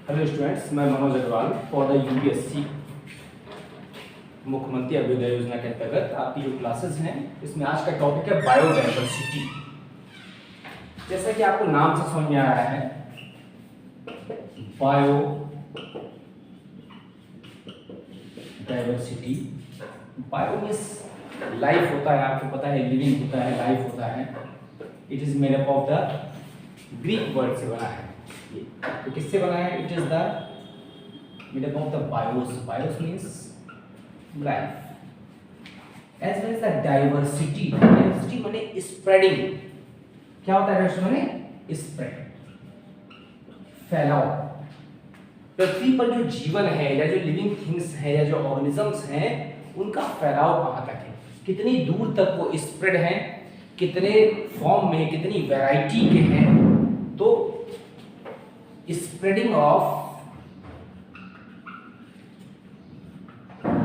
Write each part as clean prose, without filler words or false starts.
Hello students, मैं Manoj Agarwal for the UPSC Mukhyamantri Abhyudaya योजना के अंतर्गत आपकी जो क्लासेस हैं इसमें आज का टॉपिक है बायोडाइवर्सिटी। जैसा कि आपको नाम से समझ में आ रहा है, बायोडाइवर्सिटी। बायो मींस लाइफ होता है, आपको पता है, लिविंग होता है, लाइफ होता है। It is made up of the Greek word से बना है। तो किससे बना है? It is the made up of the bios. Bios means life as well as the diversity. Diversity माने स्प्रेडिंग। क्या होता है डाइवर्सिटी माने? स्प्रेड, फैलाव। पृथ्वी पर जो जीवन है या जो लिविंग थिंग्स है या जो ऑर्गेनिजम्स हैं उनका फैलाव कहाँ तक है, कितनी दूर तक वो स्प्रेड है, कितने फॉर्म में, कितनी वैरायटी के हैं। तो spreading of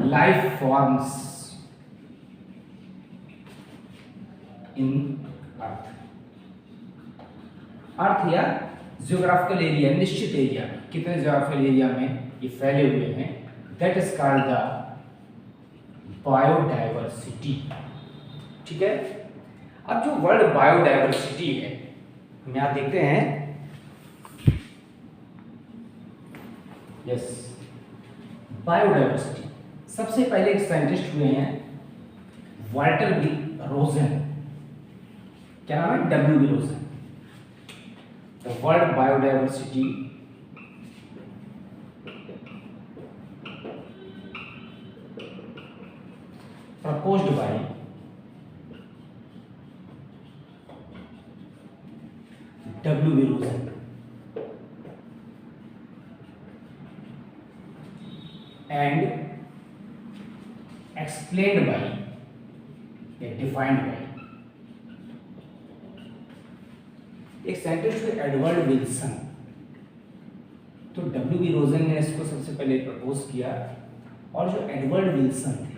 life forms in earth. Earth या जियोग्राफिकल एरिया, निश्चित एरिया, कितने जियोग्राफिकल एरिया में ये फैले हुए हैं, that is called the biodiversity. ठीक है। अब जो वर्ड बायोडाइवर्सिटी है, हम यहां देखते हैं। यस, बायोडाइवर्सिटी सबसे पहले एक साइंटिस्ट हुए हैं वाल्टर बी रोजन। क्या नाम है? W B Rosen. The word biodiversity proposed by W. B. Rosen and explained by या defined by एक साइंटिस्ट हुए एडवर्ड विल्सन। तो डब्ल्यू बी रोजन ने इसको सबसे पहले प्रपोज किया और जो एडवर्ड विल्सन थे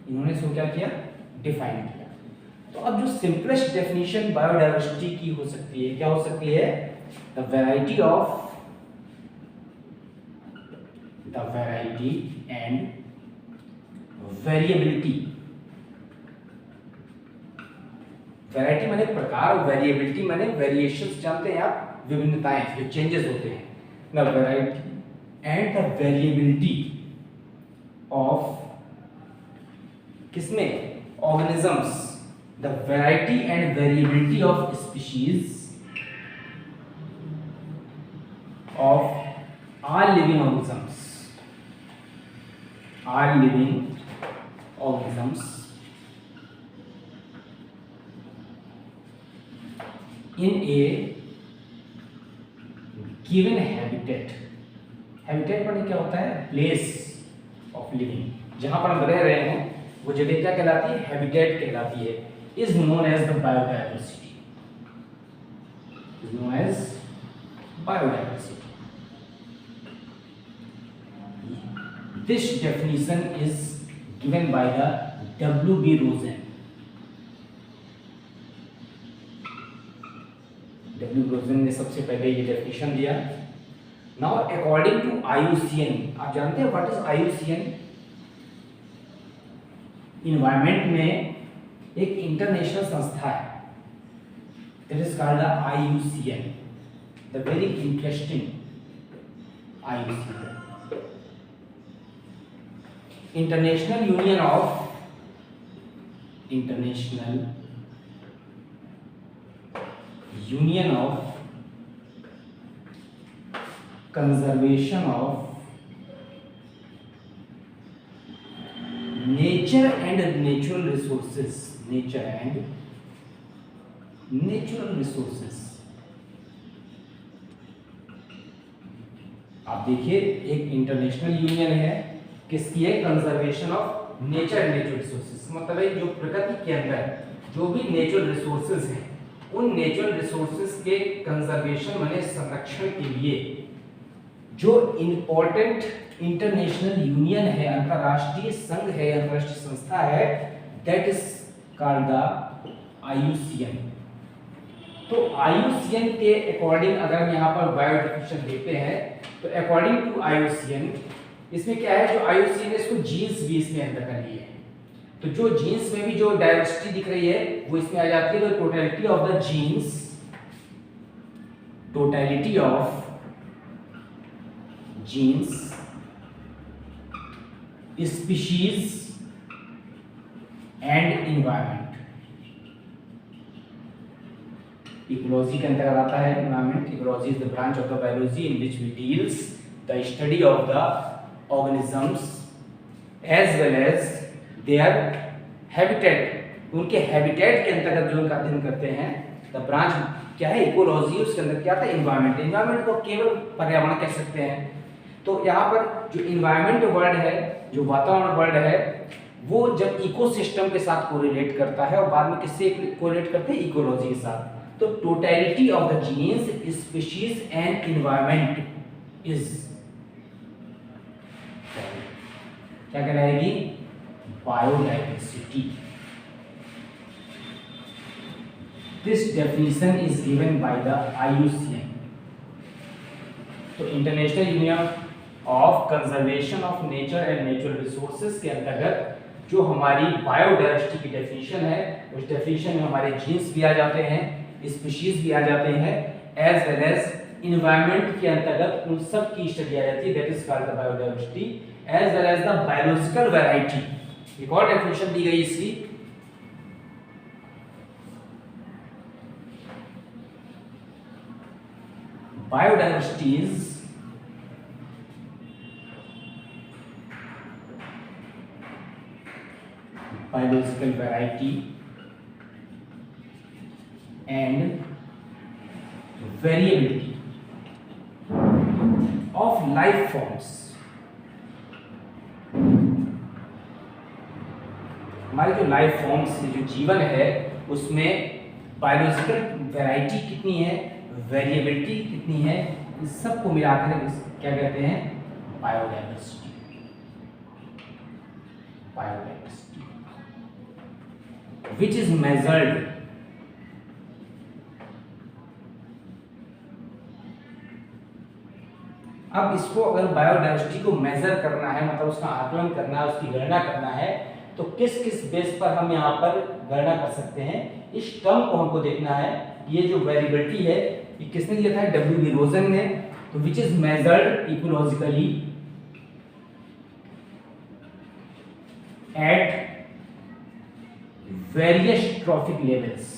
इन्होंने इसको क्या किया? डिफाइन किया। तो अब जो सिंपलेस्ट डेफिनेशन बायोडाइवर्सिटी की हो सकती है, क्या हो सकती है? The variety and variability. Variety माने प्रकार और वेरिएबिलिटी माने वेरिएशंस। जानते हैं आप, विभिन्नताएं, जो चेंजेस होते हैं। The variety and the variability of किसमें? Organisms. The variety and variability of species of all living organisms in a given habitat। habitat माने क्या होता है? Place of living. जहां पर हम रह रहे हैं वो जगह क्या कहलाती है? हैबिटेट कहलाती है। Is known as the biodiversity. Is known as biodiversity. This definition is given by the W. B. Rosen. W. Rosen ने सबसे पहले ये डेफिनेशन दिया। Now according to IUCN, आप जानते हैं व्हाट इज IUCN? इन्वायरमेंट में एक इंटरनेशनल संस्था है, that is called the IUCN, the very interesting IUCN, international union of conservation of nature and natural resources. आप देखिए, एक इंटरनेशनल यूनियन है, किसकी है? Conservation of nature and natural resources. मतलब है जो प्रकृति के अंदर जो भी नेचुरल रिसोर्सेज हैं उन नेचुरल रिसोर्सेज के कंजर्वेशन माने संरक्षण के लिए जो इंपॉर्टेंट इंटरनेशनल यूनियन है, अंतरराष्ट्रीय संघ है, अंतरराष्ट्रीय संस्था है, that is called the IUCN। तो IUCN के अकॉर्डिंग अगर हम यहाँ पर बायो डेफिनेशन देखते हैं तो अकॉर्डिंग टू IUCN इसमें क्या है, जो IUCN है इसको जीन्स भी इसमें अंदर कर लिए है। तो जो जीन्स में भी जो डाइवर्सिटी दिख रही है वो इसमें आ जाती है। तो totality of the genes, totality of genes, species and environment, ecology के अंतर्गत आता है environment. Ecology is the branch of the biology in which we deals the study of the organisms as well as their habitat, उनके habitat के अंतर्गत जो उनका अध्ययन करते हैं। द ब्रांच क्या है, इकोलॉजी, उसके अंदर क्या आता है, एनवायरनमेंट। एनवायरनमेंट को केवल पर्यावरण कह सकते हैं। तो यहाँ पर जो एनवायरनमेंट वर्ड है, जो वातावरण वर्ड है, वो जब इकोसिस्टम के साथ कोरिलेट करता है और बाद में किससे कोरिलेट करते हैं, इकोलॉजी के साथ। तो totality of the genes, species and environment is क्या कहलाएगी, biodiversity. This definition is given by the IUCN। तो international union of conservation of nature and natural resources के अंतर्गत जो हमारी बायोडाइवर्सिटी की डेफिनेशन है, उस डेफिनेशन में हमारे जीन्स भी आ जाते हैं, स्पीशीज भी आ जाते हैं, एज वेल एज इन्वायरमेंट के अंतर्गत उन सब की स्टडी आ जाती है। That is called the biodiversity as well as the biological variety. एक और डेफिनेशन दी गई इसकी, biodiversity is biological variety and variability of life forms। हमारे जो लाइफ फॉर्म्स, जो जीवन है, उसमें बायोलॉजिकल वैरायटी कितनी है, वेरिएबिलिटी कितनी है, इस सब को मिलाकर क्या कहते हैं, biodiversity. Biodiversity which is measured अब इसको अगर बायोडाइवर्सिटी को मेजर करना है, मतलब उसका आकलन करना है, उसकी गणना करना है, तो किस किस बेस पर हम यहाँ पर गणना कर सकते हैं, इस टर्म को हमको देखना है। ये जो वेरिएबिलिटी है ये किसने दिया था, W.B. रोजन ने। तो which is measured ecologically at various trophic levels.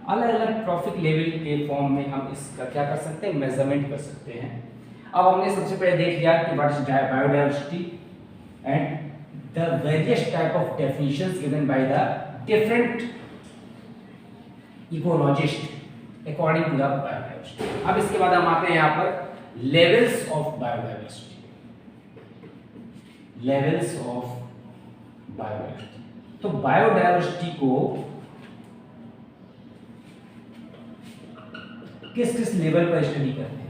अलग अलग ट्रॉफिक लेवल के फॉर्म में हम इसका क्या कर सकते हैं, मेजरमेंट कर सकते हैं। अब हमने सबसे पहले देख लिया कि what is biodiversity and the various type of definitions given by the different ecologist according to the biodiversity. अब इसके बाद हम आते हैं यहाँ पर levels of biodiversity. Levels of biodiversity, तो बायोडाइवर्सिटी को किस किस लेवल पर स्टडी करते हैं।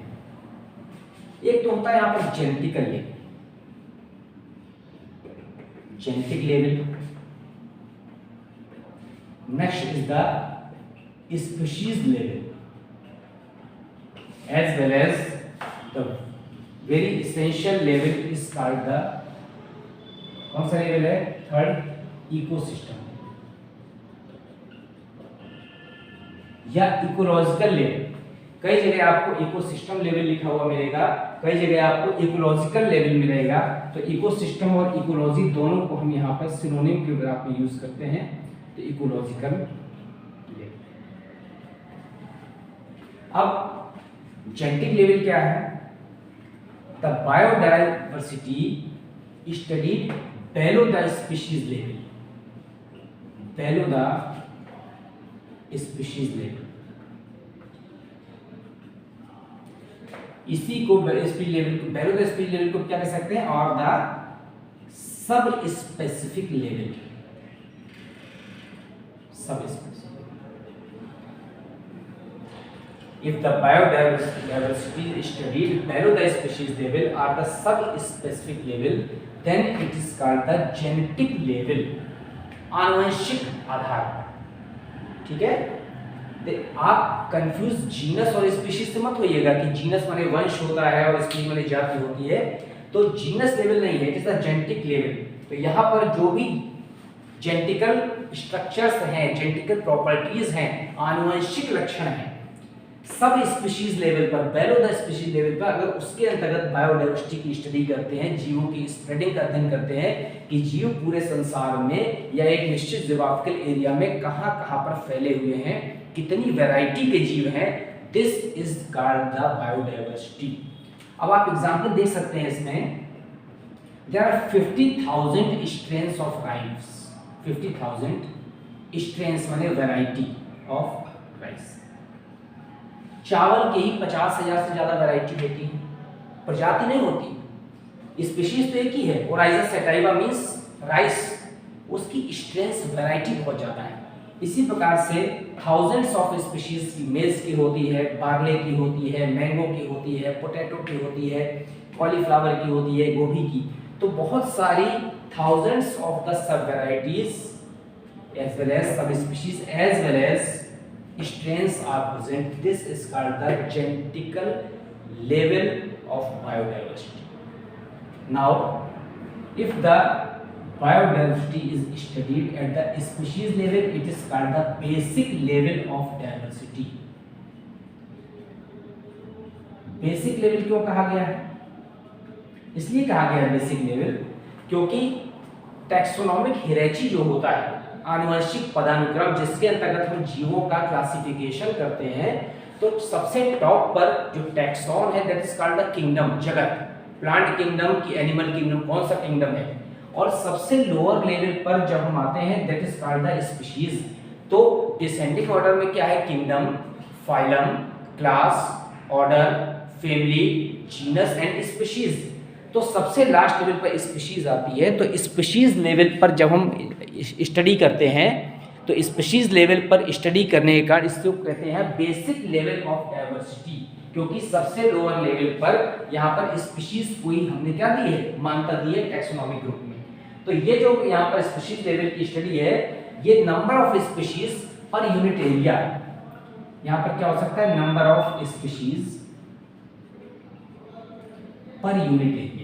एक तो होता है यहाँ पर genetical level, genetic level. Next is the species level as well as the very essential level is called the, कौन सा लेवल है, थर्ड, इकोसिस्टम या इकोलॉजिकल लेवल। कई जगह आपको इकोसिस्टम लेवल लिखा हुआ मिलेगा, कई जगह आपको इकोलॉजिकल लेवल मिलेगा। तो इकोसिस्टम और इकोलॉजी दोनों को हम यहाँ पर सिनोनिम के ग्राफ में यूज करते हैं। तो इकोलॉजिकल लेवल। अब जेनेटिक लेवल क्या है, the biodiversity studied below the species level, below the species level। इसी को species level, below the species level को क्या कह सकते हैं, और द सब स्पेसिफिक लेवल, सब specific. If the biodiversity is studied below the species level or the sub-specific level, then it is called the genetic level, आनुवंशिक आधार पर, ठीक है। आप कंफ्यूज जीनस और स्पीशीज से मत होइएगा कि जीनस माने वंश होता है और स्पीशीज माने जाति होती है, तो जीनस लेवल नहीं है, it is the genetic level. तो यहाँ पर जो भी जेनेटिकल स्ट्रक्चर्स हैं, जेनेटिकल प्रॉपर्टीज हैं, आनुवंशिक लक्षण हैं, सब स्पीशीज लेवल पर, बेलो द स्पीशीज लेवल पर, अगर उसके अंतर्गत बायोडाइवर्सिटी की स्टडी करते हैं, जीवों की स्प्रेडिंग का अध्ययन करते हैं कि जीव पूरे संसार में या एक निश्चित जियोग्राफिकल एरिया में कहां कहां पर फैले हुए हैं, कितनी वैरायटी के जीव हैं, this is called the biodiversity. अब आप एग्जांपल देख सकते हैं इसमें, there are 50,000 strains of rice, 50,000 strains माने वैरायटी ऑफ राइस। चावल के ही 50,000 से ज्यादा वैरायटी होती है, प्रजाति नहीं होती, स्पीशीज तो एक ही है, ओराइजा सैटाइवा मींस राइस, उसकी स्ट्रेन्स वैरायटी बहुत ज्यादा है। इसी प्रकार से थाउजेंड्स ऑफ स्पीशीज की, मेज की होती है, बार्ले की होती है, मैंगो की होती है, पोटैटो की होती है, कॉलीफ्लावर की होती है, गोभी की, तो बहुत सारी thousands of the sub varieties as well as subspecies as well as strains are present. This is called the genetical level of biodiversity. Now, if the biodiversity is studied at the species level, it is called the basic level of diversity. Basic level क्यों कहा गया है? इसलिए कहा गया है basic level क्योंकि taxonomic हियरार्ची जो होता है, आनुवंशिक पदानुक्रम, जिसके अंतर्गत हम जीवों का क्लासिफिकेशन करते हैं, तो सबसे टॉप पर जो टैक्सॉन है that is called the kingdom, जगत, प्लांट किंगडम की, एनिमल किंगडम, कौन सा किंगडम है, और सबसे लोअर लेवल पर जब हम आते हैं that is called the species. तो डिसेंडिंग ऑर्डर में क्या है, kingdom, phylum, class, order, family, genus and species. तो सबसे लास्ट लेवल पर स्पीशीज आती है। तो स्पीशीज लेवल पर जब हम स्टडी करते हैं, तो स्पीशीज लेवल पर स्टडी करने के कारण इसको कहते हैं बेसिक लेवल ऑफ डाइवर्सिटी, क्योंकि सबसे लोअर लेवल पर यहाँ पर स्पीशीज कोई हमने क्या दी है, मान्यता दी है टैक्सोनॉमिक ग्रुप में। तो ये जो यहाँ पर स्पीशीज लेवल की स्टडी है, ये number of species per unit area, यहाँ पर क्या हो सकता है, number of species per unit area,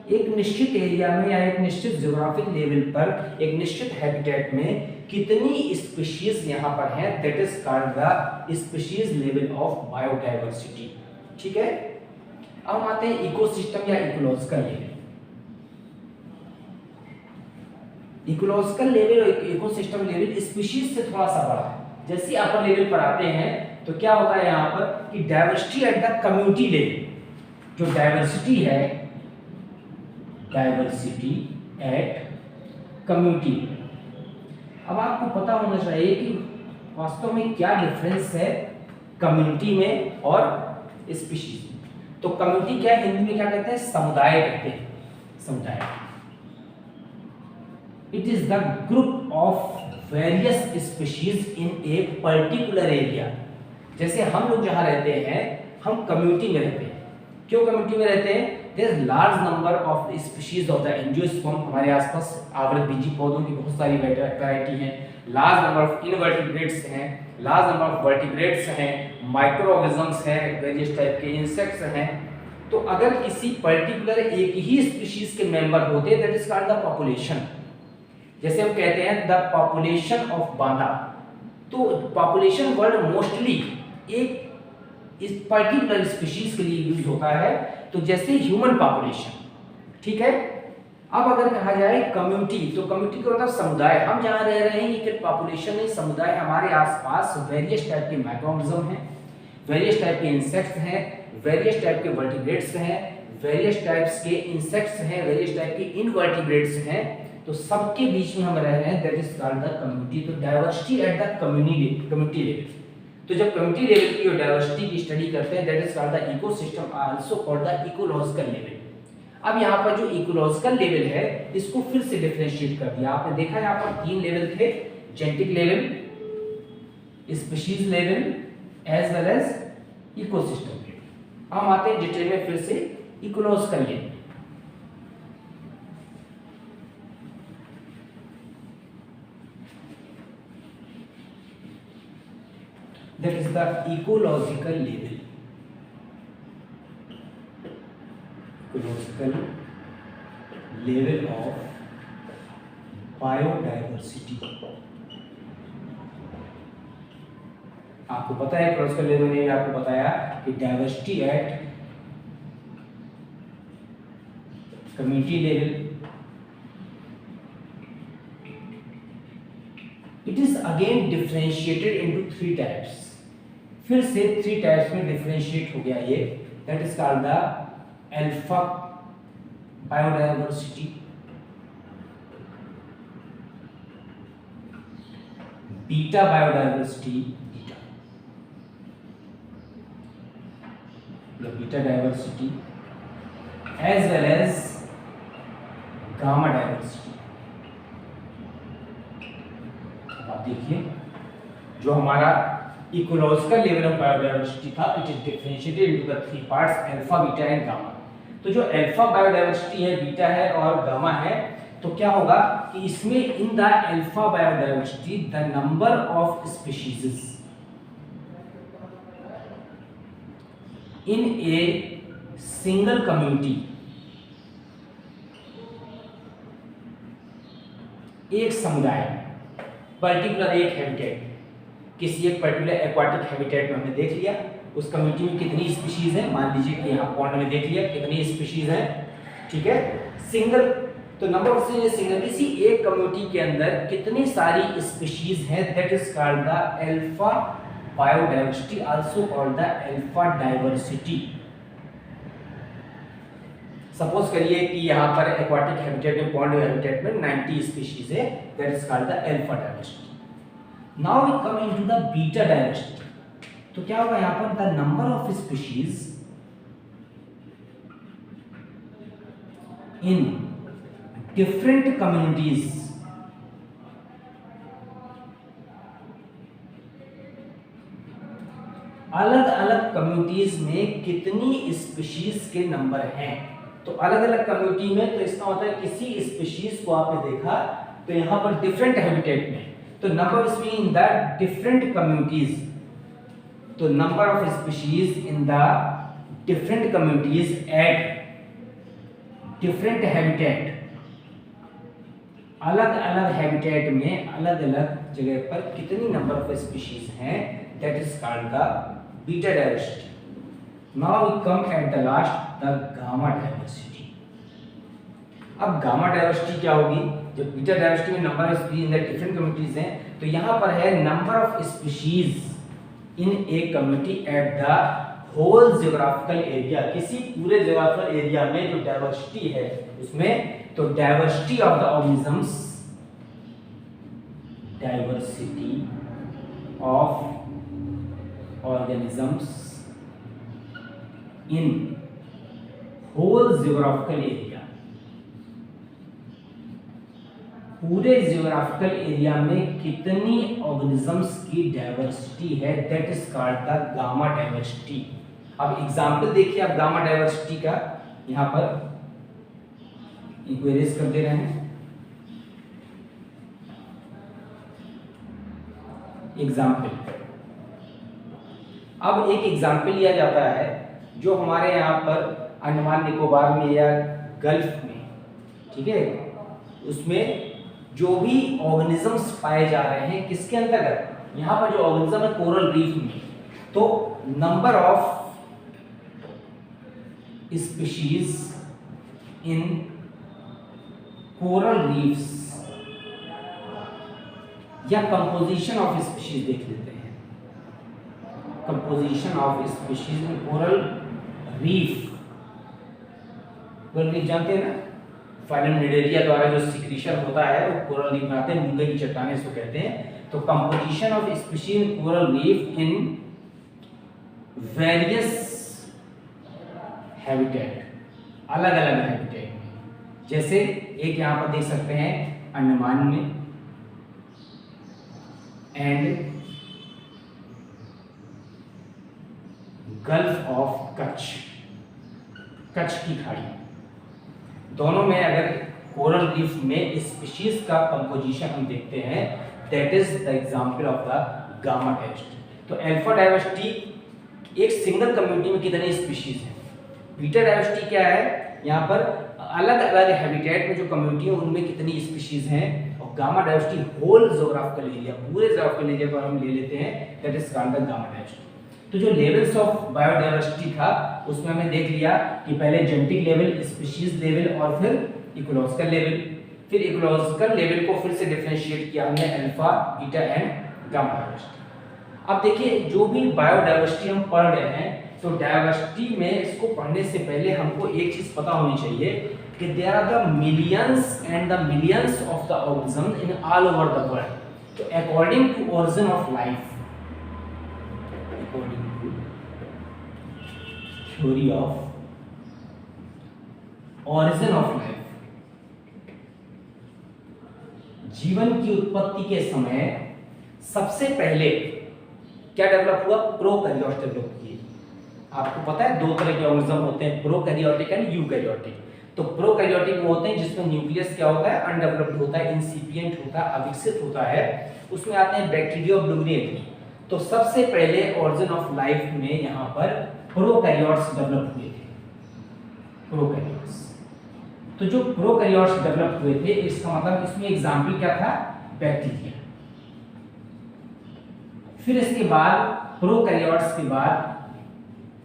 एक निश्चित एरिया में या एक निश्चित ज्योग्राफिक लेवल पर, एक निश्चित हैबिटेट में कितनी स्पीशीज यहाँ पर हैं, that is called the species level of biodiversity. ठीक है, अब हम आते हैं इकोसिस्टम या इकोलॉजिकल लेवल। इकोलॉजिकल लेवल और इकोसिस्टम लेवल स्पीशीज से थोड़ा सा बड़ा है। जैसे अपर लेवल पर आते हैं तो क्या होता है यहाँ पर कि diversity at the community level, जो डाइवर्सिटी है, डाइवर्सिटी एट कम्युनिटी। अब आपको पता होना चाहिए कि वास्तव में क्या डिफरेंस है कम्युनिटी में और स्पीशीज में। तो कम्युनिटी क्या है, हिंदी में क्या कहते हैं, समुदाय कहते हैं, समुदाय। It is the group of various species in a particular area. जैसे हम लोग जहां रहते हैं, हम कम्युनिटी में रहते हैं। क्यों कम्युनिटी में रहते हैं, there is large number of species of the angiosperm, हमारे आसपास आवृतबीजी पौधों की बहुत सारी वैरायटी हैं, लार्ज नंबर ऑफ इनवर्टिब्रेट्स हैं, लार्ज नंबर ऑफ वर्टिब्रेट्स हैं, माइक्रो ऑर्गेनिजम्स हैं, वेरियस टाइप के इंसेक्ट्स हैं। तो अगर किसी पर्टिकुलर एक ही स्पीशीज के मेंबर होते हैं, that is called the population. जैसे हम कहते हैं द पॉपुलेशन ऑफ बांदा, तो पॉपुलेशन वर्ड मोस्टली एक इस पर्टिकुलर स्पीशीज के लिए यूज होता है, तो जैसे ह्यूमन पॉपुलेशन। ठीक है, अब अगर कहा जाए कम्युनिटी, तो कम्युनिटी का मतलब समुदाय। हम जहां रह रहे हैं ये पॉपुलेशन नहीं, समुदाय। हमारे आसपास वेरियस टाइप के माइक्रोऑर्गेनिज्म हैं, वेरियस टाइप के इंसेक्ट्स हैं, वेरियस टाइप के वर्टिब्रेट्स हैं, वेरियस टाइप्स के इंसेक्ट्स हैं, वेरियस टाइप के इनवर्टिब्रेट्स हैं। तो सबके बीच में हम रह रहे हैं, that is called the community. तो diversity at the community level. तो जब कम्युनिटी लेवल की डाइवर्सिटी की स्टडी करते हैं, that is called the ecosystem, also called the ecological level. अब यहाँ पर जो इकोलॉजिकल लेवल है, इसको फिर से डिफरेंशिएट कर दिया। आपने देखा यहाँ पर 3 लेवल थे, genetic level, species level as well as ecosystem level. हम आते हैं डिटेल में फिर से ecological level. that is the ecological level. Ecological level of biodiversity. आपको पता है ecological level में आपको बताया कि diversity at community level, it is again differentiated into 3 types. फिर से 3 टाइप्स में डिफरेंशिएट हो गया ये. That is called the alpha biodiversity, beta biodiversity, beta diversity, as well as gamma diversity. आप देखिए जो हमारा इकोलॉजिकल लेवल ऑफ बायोडाइवर्सिटी था, it is differentiated into the 3 parts alpha, beta and gamma. तो जो अल्फा बायोडाइवर्सिटी है, beta है और गामा है, तो क्या होगा कि इसमें in the alpha biodiversity the number of species in a single community, एक समुदाय, पर्टिकुलर एक हैबिटेट, किसी एक पर्टिकुलर एक्वाटिक हैबिटेट में हमने देख लिया उस कम्युनिटी में कितनी स्पीशीज है. मान लीजिए कि यहाँ पॉन्ड में देख लिया कितनी स्पीशीज है, ठीक है. सिंगल, तो नंबर ऑफ सिंगल, किसी एक कम्युनिटी के अंदर कितनी सारी स्पीशीज है, that is called the alpha biodiversity, also called the alpha diversity. Suppose करिए कि यहाँ पर एक्वाटिक हैबिटेट में, पॉन्ड हैबिटेट में 90 स्पीशीज है, that is called the alpha diversity. Now we come into the beta diversity. तो क्या होगा यहाँ पर, the number of species in different communities, अलग अलग कम्युनिटीज में कितनी स्पीशीज के नंबर हैं. तो अलग अलग कम्युनिटी में, तो इसका मतलब है किसी स्पीशीज को आपने देखा तो यहाँ पर डिफरेंट हैबिटेट में, तो number of species in the different communities, तो number of species in the different communities at different habitat, अलग अलग हैबिटेट में अलग अलग जगह पर कितनी नंबर ऑफ स्पीशीज हैं, that is called the beta diversity. Now we come at the last the gamma diversity. अब गामा डाइवर्सिटी क्या होगी, जब बीटा डाइवर्सिटी में number of species in the different communities हैं, तो यहाँ पर है number of species in a community at the whole geographical area, किसी पूरे जियोग्राफिकल एरिया में जो डाइवर्सिटी है उसमें, तो diversity of the organisms, diversity of organisms in whole geographical area, पूरे जियोग्राफिकल एरिया में कितनी ऑर्गेनिजम्स की डाइवर्सिटी है, that is called the gamma diversity. अब एग्जांपल देखिए आप गामा डाइवर्सिटी का, यहां पर इक्वेरीज कर दे रहे हैं. एग्जाम्पल, अब एक एग्जाम्पल लिया जाता है जो हमारे यहाँ पर अंडमान निकोबार में या गल्फ में, ठीक है, उसमें जो भी ऑर्गेनिजम्स पाए जा रहे हैं किसके अंतर्गत, यहाँ पर जो ऑर्गेनिज्म है कोरल रीफ में, तो number of species in coral reefs या कंपोजिशन ऑफ स्पीशीज देख लेते हैं. Composition of species in coral reef, coral reef जानते हैं ना, फाइलम निडेरिया द्वारा जो सिक्रीशन होता है वो कोरल रीफ बनाते हैं, मूंगे की चट्टानें इसको कहते हैं. तो composition of species in coral reef in various habitat, अलग अलग हैबिटेट में, जैसे एक यहाँ पर देख सकते हैं अंडमान में and gulf of Kutch, Kutch की खाड़ी, दोनों में अगर कोरल रीफ में स्पीशीज का कंपोजिशन हम देखते हैं, that is the example of the gamma diversity. तो तो अल्फा डायवर्सिटी एक सिंगल कम्युनिटी में कितने स्पीशीज हैं। बीटा डायवर्सिटी क्या है, यहाँ पर अलग अलग हैबिटेट में जो कम्युनिटी है उनमें कितनी स्पीशीज हैं। और gamma diversity whole geographical area, पूरे ज्योग्राफिकल एरिया पर हम ले लेते हैं, that is called the gamma diversity. तो जो लेवल्स ऑफ बायोडायवर्सिटी था उसमें हमने देख लिया कि पहले जेनेटिक लेवल, स्पीशीज लेवल और फिर इकोलॉजिकल लेवल। फिर इकोलॉजिकल लेवल को फिर से डिफरेंशिएट किया हमने alpha, beta and gamma diversity. अब देखिए जो भी बायोडायवर्सिटी हम पढ़ रहे हैं, तो डायवर्सिटी में इसको पढ़ने से पहले हमको एक चीज पता होनी चाहिए कि there are the millions and the millions of the organism in all over the world. तो according to origin of life, according to theory of origin of life, जीवन की उत्पत्ति के समय सबसे पहले क्या डेवलप हुआ, प्रोकैरियोट्स डेवलप किए। आपको पता है दो तरह के ऑर्गेनिज्म होते हैं, प्रोकैरियोटिक एंड यूकैरियोटिक। तो प्रोकैरियोटिक वो होते हैं जिसमें न्यूक्लियस क्या होता है, अनडेवलप्ड होता है, इंसिपिएंट होता है, अविकसित होता है। उसमें आते हैं बैक्टीरिया और ब्लूमिएरी। तो सबसे पहले ओरिजिन ऑफ लाइफ में यहाँ पर प्रोकैरियोट्स डेवलप हुए थे, प्रोकैरियोट्स। तो जो प्रोकैरियोट्स डेवलप हुए थे, इसका मतलब इसमें एग्जांपल क्या था, बैक्टीरिया। फिर इसके बाद प्रोकैरियोट्स के बाद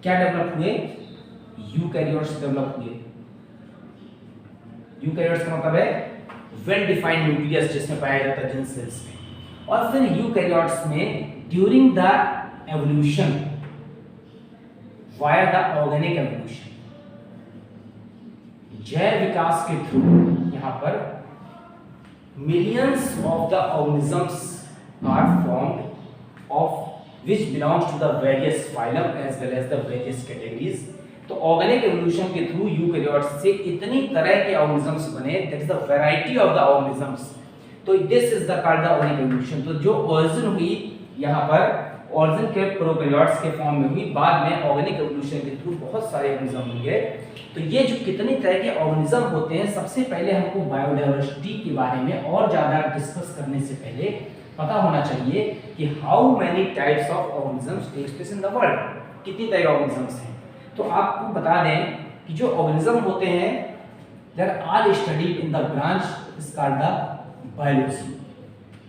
क्या डेवलप हुए, यूकैरियोट्स डेवलप हुए। यूकैरियोट्स का मतलब है वेल डिफाइंड न्यूक्लियस जिसमें पाया जाता है जिन सेल्स में। और फिर यूकैरियोट्स में during the evolution via the organic evolution, जैव विकास के थ्रू यहाँ पर millions of the organisms are formed of which belongs to the various phylum as well as the various categories। तो ऑर्गेनिक एवोल्यूशन के थ्रू यूकैरियोट्स से इतनी तरह के ऑर्गेनिजम्स बने, that is the variety of the organisms. तो this is the called the organic evolution. तो जो ओरिजिन हुई यहाँ पर, ओरिजिन के प्रोकैरियोट्स के फॉर्म में हुई, बाद में ऑर्गेनिक एवोल्यूशन के थ्रू बहुत सारे ऑर्गेनिज्म बन गए। तो ये जो कितनी तरह के ऑर्गेनिज्म होते हैं, सबसे पहले हमको बायोडायवर्सिटी के बारे में और ज्यादा डिस्कस करने से पहले पता होना चाहिए कि how many types of organisms takes place in the world, कितनी तरह के ऑर्गेनिजम्स हैं। तो आपको बता दें कि जो ऑर्गेनिज्म होते हैं they are all studied in the branch is called the biology.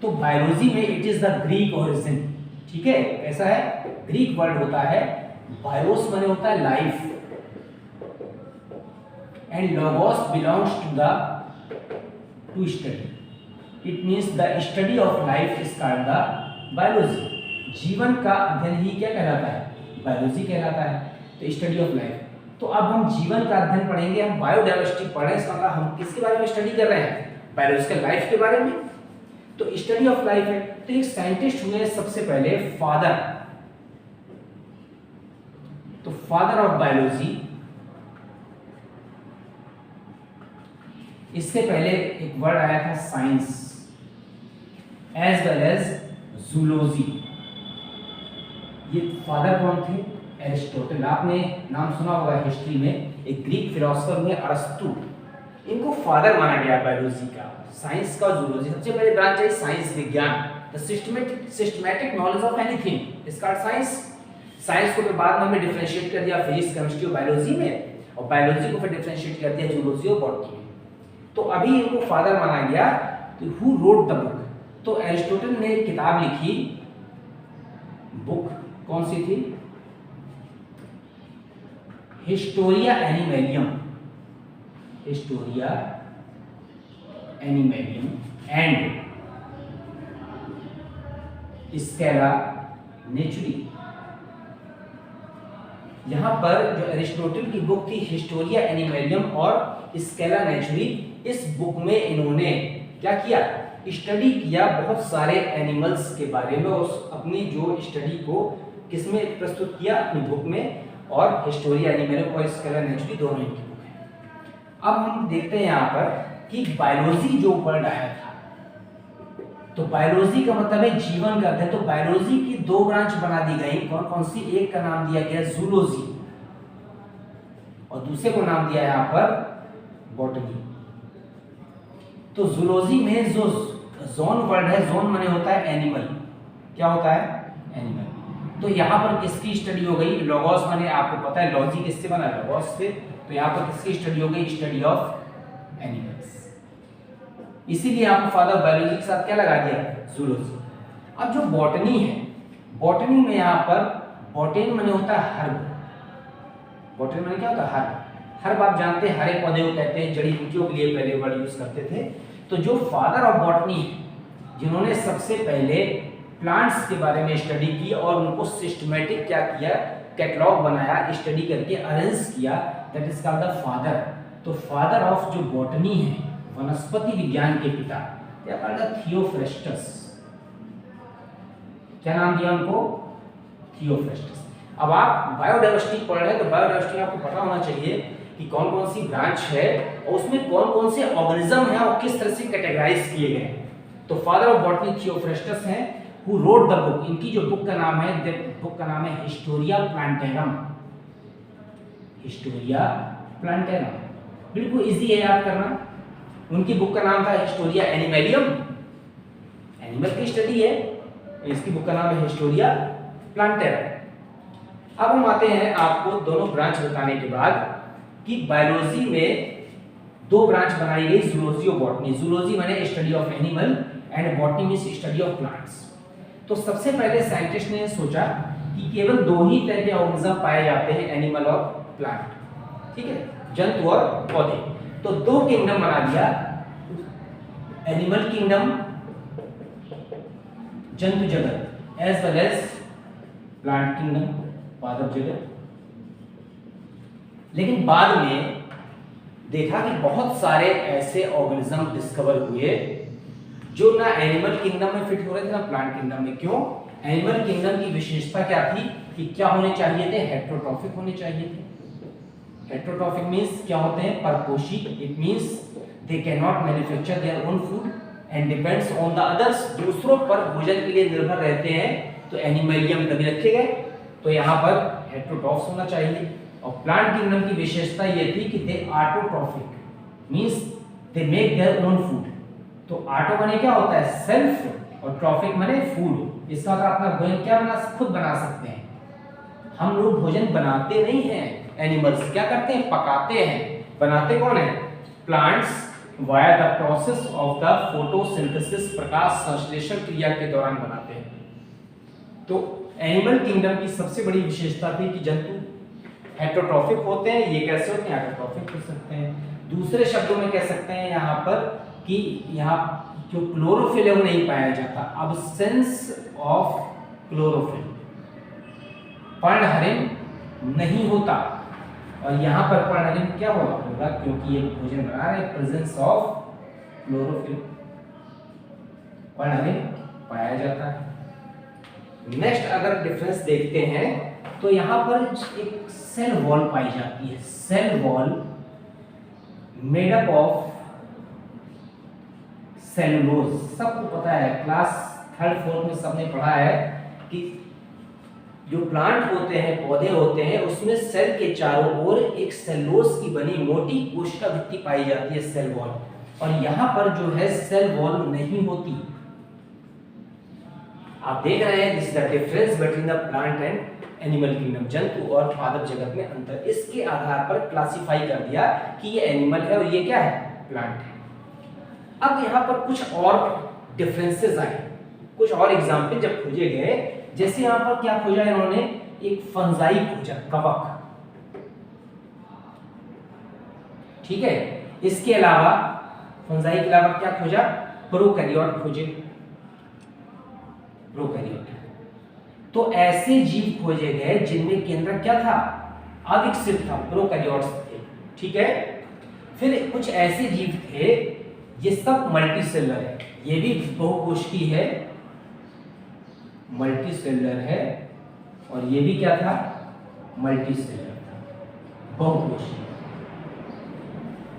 तो बायोलॉजी में it is the Greek origin, ठीक है। कैसा है, ग्रीक वर्ड होता है, बायोस माने होता है life, and logos belongs to the to study. It means the study of life is called the biology। जीवन का अध्ययन ही क्या कहलाता है, बायोलॉजी कहलाता है। तो स्टडी ऑफ लाइफ। तो अब हम जीवन का अध्ययन पढ़ेंगे, हम बायोडायवर्सिटी पढ़ रहे हैं, इसका मतलब हम किसके बारे में स्टडी कर रहे हैं, बायोलॉजिकल लाइफ के बारे में। तो स्टडी ऑफ लाइफ है। तो एक साइंटिस्ट हुए सबसे पहले फादर, तो फादर ऑफ बायोलॉजी। इससे पहले एक वर्ड आया था science as well as zoology. ये फादर कौन थे, एरिस्टोटल। आपने नाम सुना होगा हिस्ट्री में, एक ग्रीक फिलोसोफर हुए अरस्तु, इनको फादर माना गया बायोलॉजी का, साइंस का, जूलॉजी। सबसे पहले ब्रांच है साइंस, विज्ञान, the systematic knowledge of anything is called science. Science को फिर बाद में हमने डिफरेंशिएट कर दिया फिजिक्स, केमिस्ट्री और बायोलॉजी में, और बायोलॉजी को फिर डिफरेंशिएट कर दिया जूलॉजी और बॉटनी में। तो अभी इनको फादर माना गया। तो हु रोट द बुक, तो एरिस्टोटल ने एक किताब लिखी, बुक कौन सी थी, हिस्टोरिया एनिमेलियम, हिस्टोरिया एनिमेलियम एंड स्केला नेचुरी। यहां पर जो एरिस्टोटल की बुक थी हिस्टोरिया एनिमेलियम और स्केला नेचुरी, इस बुक में इन्होंने क्या किया, स्टडी किया बहुत सारे एनिमल्स के बारे में, और अपनी जो स्टडी को किसमें प्रस्तुत किया, अपनी बुक में। और हिस्टोरिया एनिमेलियम और स्केला नेचुरी दोनों इनकी बुक है। अब हम देखते हैं यहाँ पर कि बायोलॉजी जो वर्ड आया था, तो बायोलॉजी का मतलब है जीवन का अध्ययन। तो बायोलॉजी की दो ब्रांच बना दी गई, कौन कौन सी, एक का नाम दिया गया जूलॉजी और दूसरे को नाम दिया यहाँ पर बॉटनी। तो जूलॉजी में जो जोन वर्ड है, जोन माने होता है एनिमल, क्या होता है, एनिमल। तो यहाँ पर किसकी स्टडी हो गई? लोगोस बने, आपको पता है लॉजी किससे बना? लोगोस से। तो यहाँ पर किसकी स्टडी हो गई? Study of animals. इसीलिए आपको फादर बायोलॉजी के साथ क्या लगा दिया? जूलॉजी। अब जो बॉटनी है, बॉटनी में यहाँ पर बॉटेन माने होता है हर्ब। बॉटनी माने क्या होता है? हर्ब। हर्ब आप जानते हैं हरे पौधे को कहते हैं, जड़ी बूटियों के लिए पहले वर्ड यूज करते थे। तो जो फादर ऑफ बॉटनी, जिन्होंने सबसे पहले प्लांट्स के बारे में स्टडी की और उनको सिस्टमेटिक क्या किया, कैटलॉग बनाया, स्टडी करके अरेंज किया, that is called the father. तो फादर ऑफ जो बॉटनी है, वनस्पति विज्ञान के पिता, क्या कॉल्ड द थियोफ्रेस्टस। क्या नाम दिया उनको? थियोफ्रेस्टस। अब आप बायोडायवर्सिटी पढ़ रहे हैं तो बायोडायवर्सिटी आपको पता होना चाहिए कि कौन कौन सी ब्रांच है और उसमें कौन कौन से ऑर्गेनिज्म हैं और किस तरह से कैटेगराइज किए गए हैं। तो फादर ऑफ बॉटनी थियोफ्रेस्टस हैं, हु रोट द बुक। इनकी जो बुक का नाम है, बुक का नाम है हिस्टोरिया प्लांटेरम। हिस्टोरिया प्लांटेरम बिल्कुल इजी है याद करना। उनकी बुक का नाम था हिस्टोरिया एनिमलियम, एनिमल की स्टडी है। इसकी बुक का नाम है हिस्टोरिया प्लांटेरम। अब हम आते हैं आपको दोनों ब्रांच बताने के बाद कि बायोलॉजी में दो ब्रांच बनाई गई, जूलॉजी और बॉटनी। जूलॉजी माने study of animal and botany means study of plants. तो सबसे पहले साइंटिस्ट ने सोचा कि केवल दो ही तरह के ऑर्गेनिज्म पाए जाते हैं, एनिमल और प्लांट, ठीक है, जंतु और पौधे। तो दो किंगडम बना दिया, एनिमल किंगडम, जंतु जगत, as well as plant kingdom, पादप जगत। लेकिन बाद में देखा कि बहुत सारे ऐसे ऑर्गेनिज्म डिस्कवर हुए जो ना एनिमल किंगडम में फिट हो रहे थे ना प्लांट किंगडम में। क्यों? एनिमल किंगडम की विशेषता क्या थी कि क्या होने चाहिए थे? हेटेरोट्रॉफिक होने चाहिए थे। हेटेरोट्रॉफिक मींस क्या होते हैं? परपोषी। It means they can not manufacture there own food and depends on the others. दूसरों पर भोजन के लिए निर्भर रहते हैं, तो एनिमलियम तभी रखे गए। तो यहाँ पर हेटेरोट्रॉफ्स होना चाहिए। और प्लांट किंगडम की विशेषता ये थी कि they autotrophic means they make their own food. तो ऑटो माने क्या होता है? सेल्फ, और ट्रॉफिक माने फूड। इसका मतलब अपना भोजन क्या बना, खुद बना सकते हैं। हम लोग भोजन बनाते नहीं हैं, एनिमल्स क्या करते हैं? पकाते हैं। बनाते कौन है? Plants via the process of the photosynthesis, प्रकाश संश्लेषण क्रिया के दौरान बनाते हैं। तो एनिमल किंगडम की सबसे बड़ी विशेषता थी कि जंतु हेटेरोट्रॉफिक होते हैं। ये कैसे होते हैं? ऑटोट्रॉफिक हो सकते हैं। दूसरे शब्दों में कह सकते हैं यहाँ पर कि यहाँ जो क्लोरोफिल है वो नहीं पाया जाता, अब्सेंस ऑफ क्लोरोफिल, पर्णहरित नहीं होता। और यहाँ पर पर्णहरित क्या होगा? क्योंकि ये भोजन बना रहे, प्रेजेंस ऑफ क्लोरोफिल, पर्णहरित पाया जाता है। नेक्स्ट अगर डिफरेंस देखते हैं तो यहाँ पर एक सेल वॉल पाई जाती है। Cell wall made up of cellulose. सबको पता है, क्लास 3rd 4th में सबने पढ़ा है कि जो प्लांट होते हैं, पौधे होते हैं, उसमें सेल के चारों ओर एक सेलुलोज की बनी मोटी कोशिका भित्ति पाई जाती है, सेल वॉल। और यहाँ पर जो है सेल वॉल नहीं होती। आप देख रहे हैं this is the difference between the plant and animal kingdom, जंतु और पादप जगत में अंतर। इसके आधार पर क्लासिफाई कर दिया कि ये एनिमल है और ये क्या है? प्लांट है। अब यहाँ पर कुछ और डिफरेंसेस आए, कुछ और एग्जाम्पल जब खोजे गए, जैसे यहाँ पर क्या खोजा इन्होंने? एक फंजाई खोजा, कवक, ठीक है। इसके अलावा फंजाई के अलावा क्या खोजा? प्रोकैरियोट खोजे, प्रोकैरियोट। तो ऐसे जीव खोजे गए जिनमें केंद्रक क्या था? अविकसित था, प्रोकैरियोट्स थे, ठीक है। फिर कुछ ऐसे जीव थे, ये सब मल्टीसेलर है, ये भी बहुकोशिकीय है, मल्टीसेलर है, और ये भी क्या था? मल्टीसेलर था, बहुकोशिकीय।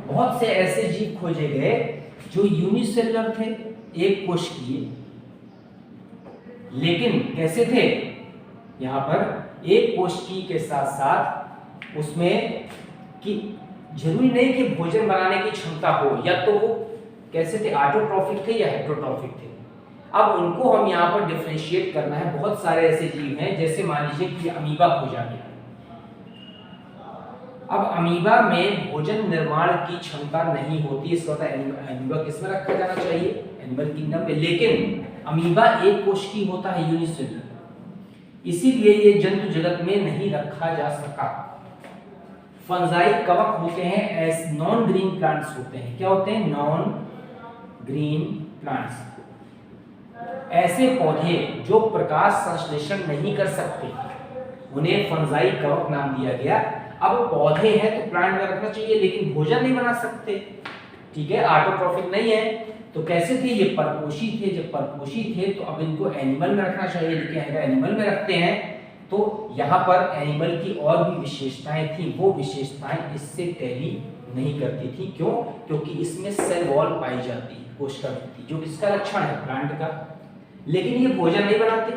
बहुत से ऐसे जीव खोजे गए जो यूनिसेलुलर थे, एक कोशिकीय, लेकिन कैसे थे? यहां पर एक कोशिकीय के साथ साथ उसमें कि जरूरी नहीं कि भोजन बनाने की क्षमता हो, या तो वो कैसे थे? ऑटोट्रॉफिक थे या हेटेरोट्रॉफिक थे। अब उनको हम यहाँ पर डिफरेंशिएट करना है। बहुत सारे ऐसे जीव हैं, जैसे मान लीजिए कि अमीबा हो जाए। अब अमीबा में भोजन निर्माण की क्षमता नहीं होती, इसका होता है अमीबा किसमें रखा जाना चाहिए, एनिमल किंगडम में। लेकिन अमीबा एक कोशिकीय होता है, यूनिसेलुलर, इसीलिए ये जंतु जगत में नहीं रखा जा सका। फंजाई कवक होते हैं, एस नॉन ग्रीन प्लांट्स होते हैं। क्या होते हैं? Non green plants. ऐसे पौधे जो प्रकाश संश्लेषण नहीं कर सकते उन्हें फंजाई कवक नाम दिया गया। अब पौधे हैं तो प्लांट में रखना चाहिए, लेकिन भोजन नहीं बना सकते, ठीक है, ऑटोट्रॉफिक नहीं है, तो कैसे थे ये? परपोषी थे। जब परपोषी थे तो अब इनको एनिमल में रखना चाहिए, लेकिन अगर एनिमल में रखते हैं तो यहाँ पर एनिमल की और भी विशेषताएं थी, वो विशेषताएं इससे टैली नहीं करती थी। क्यों? क्योंकि इसमें सेल वॉल पाई जाती है, कोशिका भित्ति, जो किसका लक्षण है? प्लांट का। लेकिन ये भोजन नहीं बनाते,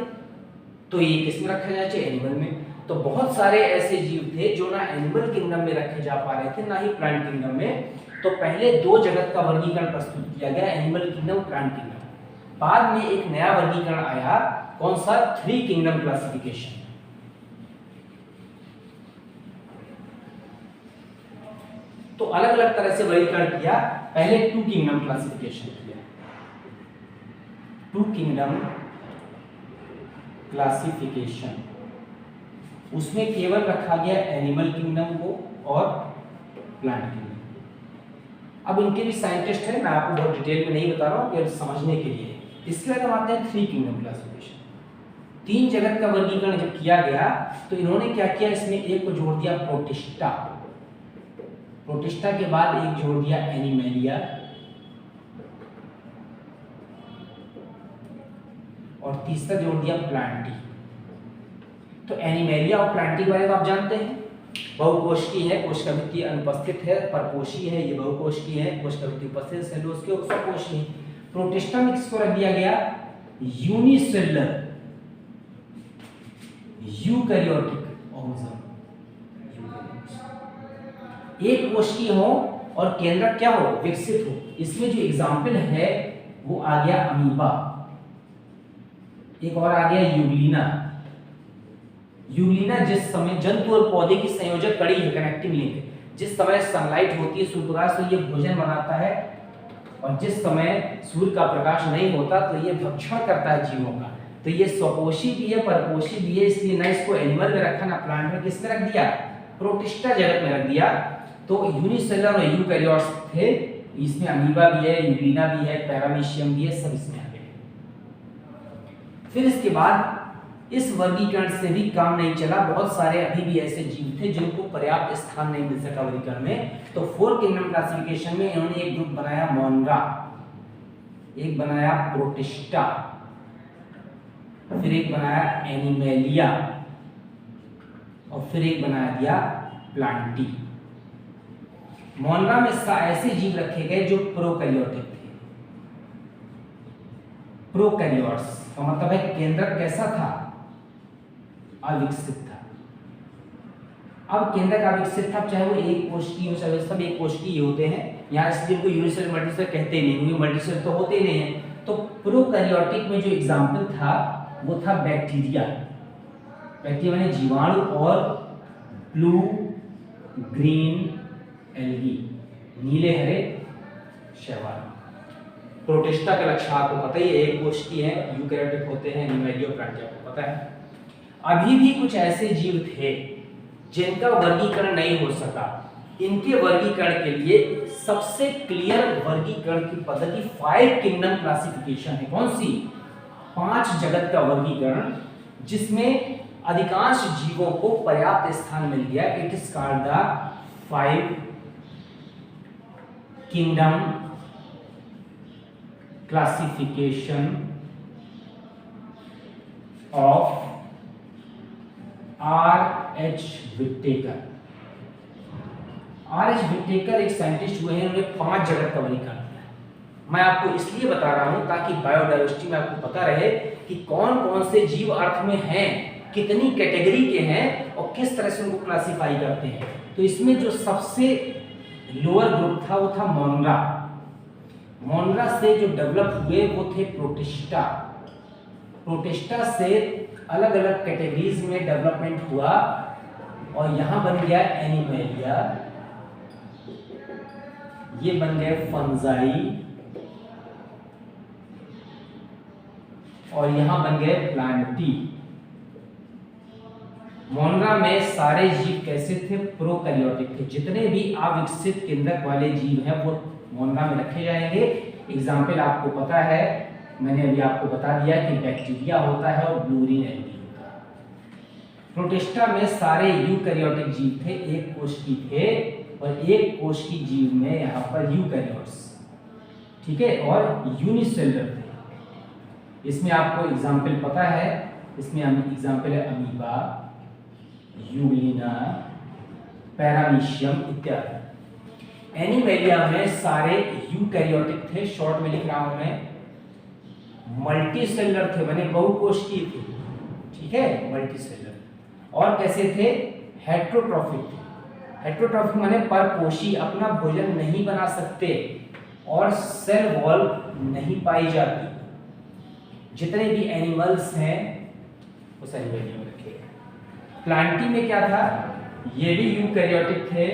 तो ये किस में रखा जाना चाहिए? एनिमल में। तो बहुत सारे ऐसे जीव थे जो ना एनिमल किंगडम में रखे जा पा रहे थे, ना ही प्लांट किंगडम में। तो पहले दो जगत का वर्गीकरण प्रस्तुत किया गया, एनिमल किंगडम, प्लांट किंगडम। बाद में एक नया वर्गीकरण आया, कौन सा? 3 किंगडम क्लासिफिकेशन। तो अलग अलग तरह से वर्गीकरण किया। पहले 2 किंगडम क्लासिफिकेशन किया, 2 किंगडम क्लासिफिकेशन। उसमें केवल रखा गया एनिमल किंगडम को और प्लांट किंगडम। अब इनके भी साइंटिस्ट हैं, मैं आपको बहुत डिटेल में नहीं बता रहा हूँ, केवल समझने के लिए। इसके बाद हम आते हैं 3 किंगडम क्लासिफिकेशन। 3 जगत का वर्गीकरण जब किया गया तो इन्होंने क्या किया? इसमें एक को जोड़ दिया प्रोटिस्टा, प्रोटिस्टा के बाद एक जोड़ दिया एनिमेलिया, और तीसरा जोड़ दिया प्लांटी। तो एनिमेलिया और प्लांटी के बारे में आप जानते हैं, बहुकोशिकीय है, कोशिका भित्ति अनुपस्थित है, परपोषी है, ये बहुकोशिकीय है, कोशिका भित्ति उपस्थित, सेलुलोज के स्वकोशिकीय। प्रोटिस्टा में किसको रख दिया गया? Unicellular eukaryotic organism. एक कोशिकीय हो और केंद्रक क्या हो? विकसित हो। इसमें जो एग्जाम्पल है वो आ गया अमीबा, एक और आ गया यूग्लिना। यूग्लिना जिस समय जंतु और पौधे की संयोजक कड़ी है, कनेक्टिंग लिंक, जिस समय सनलाइट होती है, सूर्य प्रकाश, तो ये भोजन बनाता है, और जिस समय सूर्य का प्रकाश नहीं होता तो ये भक्षण करता है जीवों का। तो ये स्वपोषी भी है, परपोषी भी है, इसलिए ना इसको एनिमल में रखा, ना प्लांट में। किसमें रख दिया? प्रोटिस्टा जगत में रख दिया। तो यूनिसेलुलर और यूकैरियोट्स थे, इसमें अमीबा भी है, यूग्लिना भी है, पैरामीशियम भी है, सब इसमें आ गए। फिर इसके बाद इस वर्गीकरण से भी काम नहीं चला, बहुत सारे अभी भी ऐसे जीव थे जिनको पर्याप्त स्थान नहीं मिल सका वर्गीकरण में। तो 4 किंगडम क्लासिफिकेशन में इन्होंने एक ग्रुप बनाया मोनरा, एक बनाया प्रोटिस्टा, फिर एक बनाया एनिमेलिया, और फिर एक बना दिया प्लांटी। मोनरा में ऐसे जीव रखे गए जो प्रोकैरियोटिक थे। प्रोकैरियोट्स का मतलब है केंद्रक कैसा था? अविकसित था। अब केंद्रक अविकसित था, चाहे वो एक कोशिकीय हो, चाहे सब एक कोशिकीय होते हैं। यहाँ इसलिए को यूनिसेलुलर मल्टीसेलुलर कहते ही नहीं, क्योंकि मल्टीसेलुलर तो होते ही नहीं है। तो प्रोकैरियोटिक में जो एग्जाम्पल था वो था बैक्टीरिया। बैक्टीरिया माने जीवाणु, और ब्लू ग्रीन एल्गी, नीले हरे शैवाल। प्रोटिस्टा का लक्षण आपको पता ही है, एक कोशिकीय है, यूकैरियोटिक होते हैं, एनिमेलिया, प्लांटी आपको पता है। अभी भी कुछ ऐसे जीव थे जिनका वर्गीकरण नहीं हो सका। इनके वर्गीकरण के लिए सबसे क्लियर वर्गीकरण की पद्धति 5 किंगडम क्लासिफिकेशन है। कौन सी? 5 जगत का वर्गीकरण, जिसमें अधिकांश जीवों को पर्याप्त स्थान मिल गया। It is called the 5 kingdom classification of R.H. Whittaker. R.H. Whittaker एक साइंटिस्ट हुए हैं, उन्होंने 5 जगत का वर्गीकरण किया। मैं आपको इसलिए बता रहा हूं ताकि बायोडाइवर्सिटी में आपको पता रहे कि कौन कौन से जीव अर्थ में हैं, कितनी कैटेगरी के हैं, और किस तरह से उनको क्लासिफाई करते हैं। तो इसमें जो सबसे लोअर ग्रुप था वो था मोनरा। मोनरा से जो डेवलप हुए वो थे प्रोटिस्टा। प्रोटिस्टा से अलग अलग कैटेगरीज में डेवलपमेंट हुआ और यहां बन गया एनिमेलिया, ये बन गए फंजाई और यहां बन गए प्लांटी। मोनरा में सारे जीव कैसे थे? प्रोकैरियोटिक थे। जितने भी अविकसित केंद्रक वाले जीव हैं वो मोनरा में रखे जाएंगे। एग्जाम्पल आपको पता है, मैंने अभी आपको बता दिया कि बैक्टीरिया होता है और ब्लूरीन एल्गी होता है। प्रोटिस्टा में सारे यूकैरियोटिक जीव थे, एक कोश की थे, और एक कोश की जीव में यहाँ पर यूकैरियोट्स, ठीक है, और यूनिसेलुलर थे। इसमें आपको एग्जाम्पल पता है, इसमें एग्जाम्पल है अमीबा, यूग्लिना, पैरामीशियम इत्यादि। एनिमेलिया में सारे यूकैरियोटिक थे, शॉर्ट में लिख रहा हूं मैं, मल्टीसेलुलर थे, माने बहुकोष्ठीय थे, ठीक है, मल्टीसेलुलर। और कैसे थे? हेट्रोट्रॉफिक थे। हेट्रोट्रॉफिक माने परपोषी, अपना भोजन नहीं बना सकते और सेल वॉल नहीं पाई जाती। जितने भी एनिमल्स हैं वो एनिमेलिया में रखे गए। प्लांटी में क्या था? ये भी यूकैरियोटिक थे,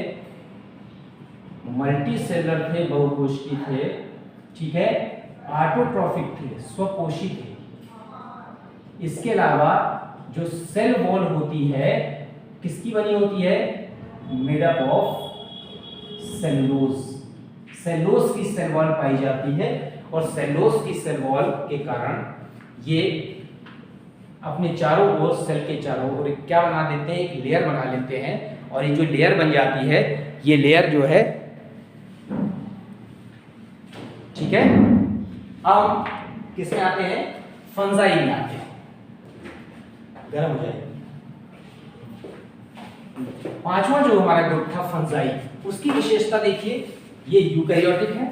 मल्टीसेलुलर थे, बहुकोष्ठीय थे, ठीक है, ऑटोट्रॉफिक थे, स्वपोषी थे। इसके अलावा जो सेल वॉल होती है किसकी बनी होती है? Made up of cellulose. Cellulose की सेल वॉल पाई जाती है और सेलुलोज की सेल वॉल के कारण ये अपने चारों ओर, सेल के चारों ओर क्या बना देते हैं? एक लेयर बना लेते हैं, और ये जो लेयर बन जाती है, ये लेयर जो है, ठीक है। अब किसमें आते हैं? फंजाई में आते हैं। गर्म हो जाएगा। पांचवा जो हमारा ग्रुप था फंजाई, उसकी विशेषता देखिए, ये यूकैरियोटिक है,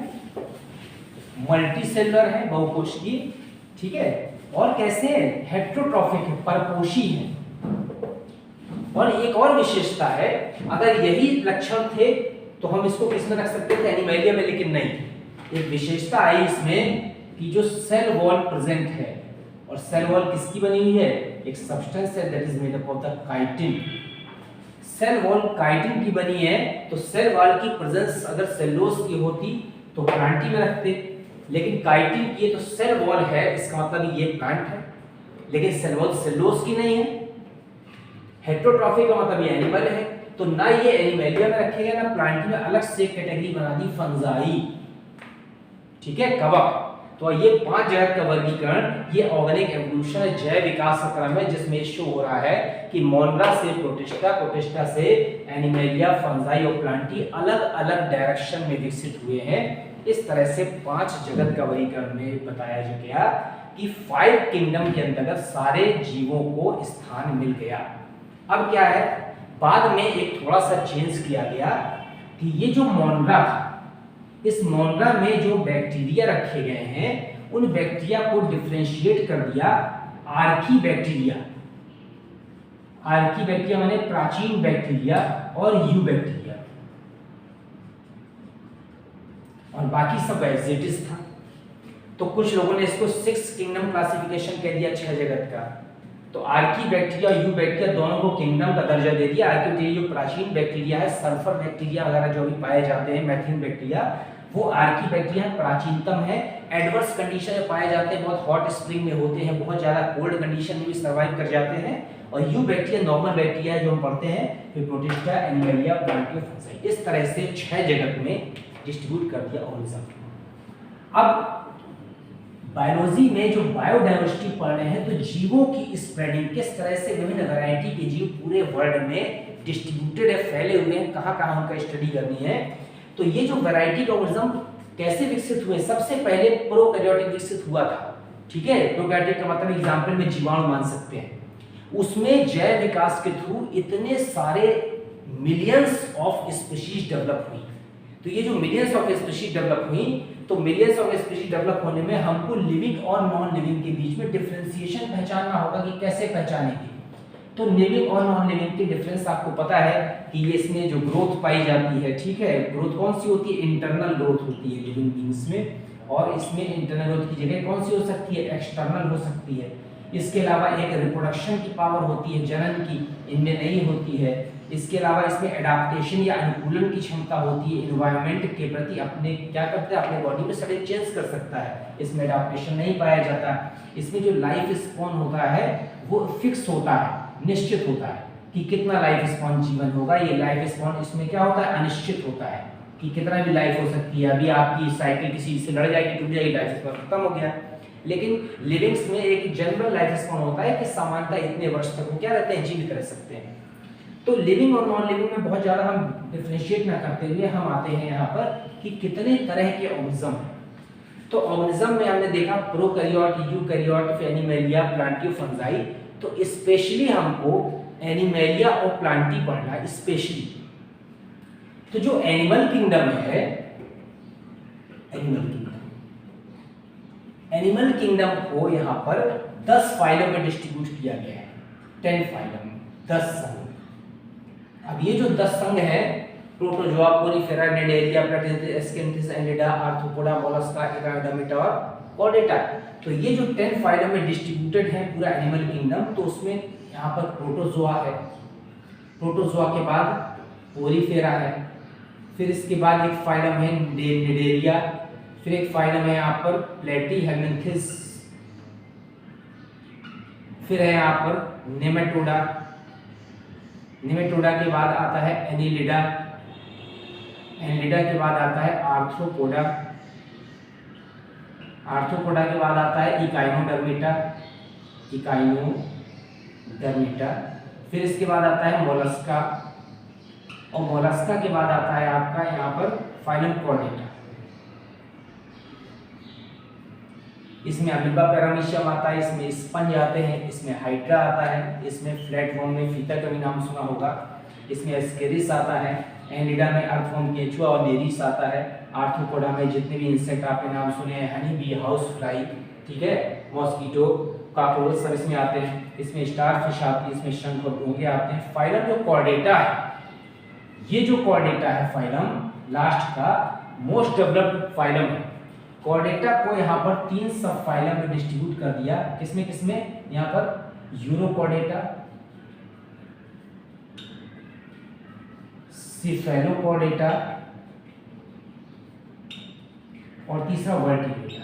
मल्टीसेलुलर है, बहुकोष्ठीय, ठीक है, और कैसे है? हेट्रोट्रॉफिक है, परपोषी है। और एक और विशेषता है, अगर यही लक्षण थे तो हम इसको किसमें रख सकते थे? एनिमेलिया में, लेकिन नहीं। एक विशेषता आई इसमें कि जो सेल वॉल प्रेजेंट है, और सेल वॉल किसकी बनी हुई है? एक सब्सटेंस है, that is made up of the chitin. Cell wall chitin की बनी है, तो सेल वॉल की प्रेजेंस अगर सेलुलोज की होती तो प्लांटी में रखते, लेकिन काइटिन की है तो सेल वॉल है, इसका मतलब ये प्लांट है, लेकिन सेल वॉल सेलुलोज की नहीं है। हेट्रोट्रॉफिक का मतलब ये एनिमल है, तो ना ये एनिमेलिया में रखे गए ना प्लांटी में, अलग से कैटेगरी बना दी फंजाई, ठीक है, कवक। तो ये 5 जगत का वर्गीकरण, ये ऑर्गेनिक एवोल्यूशन है, जैव विकास का क्रम है, जिसमें शो हो रहा है कि मोनरा से प्रोटिस्टा, प्रोटिस्टा से एनिमेलिया, फंजाई और प्लांटी अलग अलग डायरेक्शन में विकसित हुए हैं। इस तरह से 5 जगत का वर्गीकरण में बताया गया कि 5 किंगडम के अंतर्गत सारे जीवों को स्थान मिल गया। अब क्या है, बाद में एक थोड़ा सा चेंज किया गया कि ये जो मोनरा था, इस मोनरा में जो बैक्टीरिया रखे गए हैं, उन बैक्टीरिया को डिफरेंशिएट कर दिया आर्की बैक्टीरिया। आर्की बैक्टीरिया माने प्राचीन बैक्टीरिया, और यू बैक्टीरिया, और बाकी सब एग्जिटिस था। तो कुछ लोगों ने इसको 6 किंगडम क्लासिफिकेशन कह दिया, 6 जगत का। तो आर्की बैक्टीरिया, यू बैक्टीरिया दोनों को किंगडम का दर्जा दे दिया। आर्की बैक्टीरिया जो प्राचीन बैक्टीरिया है, सल्फर बैक्टीरिया वगैरह जो भी पाए जाते हैं, मैथिन बैक्टीरिया, वो आर्की बैक्टीरिया प्राचीनतम है। एडवर्स कंडीशन में पाए जाते हैं, बहुत हॉट स्प्रिंग में होते हैं, बहुत ज्यादा कोल्ड कंडीशन में भी सर्वाइव कर जाते हैं। और यू बैक्टीरिया नॉर्मल बैक्टीरिया जो हम पढ़ते हैं, फिर प्रोटिस्टा, एनिमेलिया, प्लांटी और फंजाई। इस तरह से 6 जगत में डिस्ट्रीब्यूट कर दिया ऑर्गेनिज्म। अब बायोलॉजी में जो बायोडायवर्सिटी पढ़ रहे हैं, तो जीवों की स्प्रेडिंग, किस तरह से विभिन्न वैरायटी के जीव पूरे वर्ल्ड में डिस्ट्रीब्यूटेड है, फैले हुए हैं, कहाँ कहाँ उनका स्टडी करनी है। तो ये जो वैरायटी का ऑर्गेनिज्म कैसे विकसित हुए? सबसे पहले प्रोकैरियोटिक विकसित हुआ था, ठीक है। प्रोकैरियोटिक का मतलब एग्जांपल में जीवाणु मान सकते हैं। उसमें जैव विकास के थ्रू इतने सारे मिलियंस ऑफ स्पीशीज डेवलप हुई। तो ये जो मिलियंस ऑफ स्पीशीज डेवलप हुई, तो मिलियंस ऑफ स्पीशीज डेवलप होने में हमको लिविंग और नॉन लिविंग के बीच में डिफरेंशिएशन पहचानना होगा कि कैसे पहचानेंगे। तो लिविंग और नॉन लिविंग की डिफरेंस आपको पता है कि ये इसमें जो ग्रोथ पाई जाती है, ठीक है, ग्रोथ कौन सी होती है? इंटरनल ग्रोथ होती है लिविंग बीइंग्स में, और इसमें इंटरनल ग्रोथ की जगह कौन सी हो सकती है, एक्सटर्नल हो सकती है। इसके अलावा एक रिप्रोडक्शन की पावर होती है जनन की, इनमें नहीं होती है। इसके अलावा इसमें एडाप्टेशन या अनुकूलन की क्षमता होती है, इन्वायरमेंट के प्रति अपने क्या करता है, अपने बॉडी में सडन चेंज कर सकता है, इसमें एडाप्टेशन नहीं पाया जाता। इसमें जो लाइफ स्पॉन होता है वो फिक्स होता है, निश्चित होता है कि कितना लाइफ स्पॉन जीवन होगा। ये लाइफ स्पॉन इसमें क्या होता है, अनिश्चित होता है कि कितना भी लाइफ हो सकती है। अभी आपकी साइकिल किसी से लड़ जाएगी, टूट जाएगी, लाइफ स्पॉन खत्म हो गया। लेकिन लिविंग्स में एक जनरल लाइफ स्पॉन होता है कि सामान्यतः इतने वर्ष तक वो क्या रहते हैं, जीवित रह सकते हैं। तो लिविंग और नॉन लिविंग में बहुत ज़्यादा हम डिफरेंशिएट ना करते हुए हम आते हैं यहाँ पर कि कितने तरह के ऑर्गेनिज्म हैं। तो ऑर्गेनिज्म में हमने देखा prokaryote, eukaryote, animalia, Plantae, fungi. तो स्पेशली हमको एनिमेलिया और प्लांटी पढ़ना है स्पेशली। तो जो एनिमल किंगडम है, एनिमल किंगडम को यहाँ पर 10 फाइलम में डिस्ट्रीब्यूट किया गया है, 10 फाइलम, 10 संघ। अब ये जो 10 संघ है, protozoa, porifera, cnidaria, platyhelminthes, aschelminthes, annelida, arthropoda, mollusca, echinodermata और कॉर्डेटा। तो ये जो 10 फाइलम में डिस्ट्रीब्यूटेड है पूरा एनिमल किंगडम, तो उसमें यहाँ पर प्रोटोजोआ है, प्रोटोजोआ के बाद पोरीफेरा है, फिर इसके बाद एक फाइलम है निडेरिया, फिर एक फाइलम है यहाँ पर प्लेटिहेल्मिंथिस, फिर है यहाँ पर नेमेटोडा, नेमेटोडा के बाद आता है एनिलिडा, एनिलिडा के बाद आता है आर्थ्रोपोडा, आर्थ्रोपोडा के बाद आता है इकाइनोडर्मिटा, इकाइनोडर्मिटा, फिर इसके बाद आता है मोलस्का, और मोलस्का के बाद आता है आपका यहाँ पर फाइलम कॉर्डेटा। इसमें अमीबा, पैरामीशियम आता है, इसमें स्पंज आते हैं, इसमें हाइड्रा आता है, इसमें फ्लैटवर्म में फीता का भी नाम सुना होगा, इसमें एस्केरिस आता है, एनिलिडा में अर्थवर्म, केचुआ और नेरिस आता है, आर्थ्रोपोडा में जितने भी इंसेक्ट आपने नाम सुने हैं, हनी बी, हाउस फ्लाई, ठीक है, मॉस्किटो, कॉकरोच, सब इसमें आते हैं। इसमें स्टार फिश आती है, इसमें शंख और घोंघे आते हैं। फाइलम जो कॉर्डेटा है, ये जो कॉर्डेटा है फाइलम लास्ट का मोस्ट डेवलप्ड फाइलम है। कॉर्डेटा को यहाँ पर 3 सब फाइलम में डिस्ट्रीब्यूट कर दिया, किसमें किसमें, यहाँ पर यूरोकॉर्डेटा, सिफेलोकॉर्डेटा और तीसरा वर्टिब्रेटा।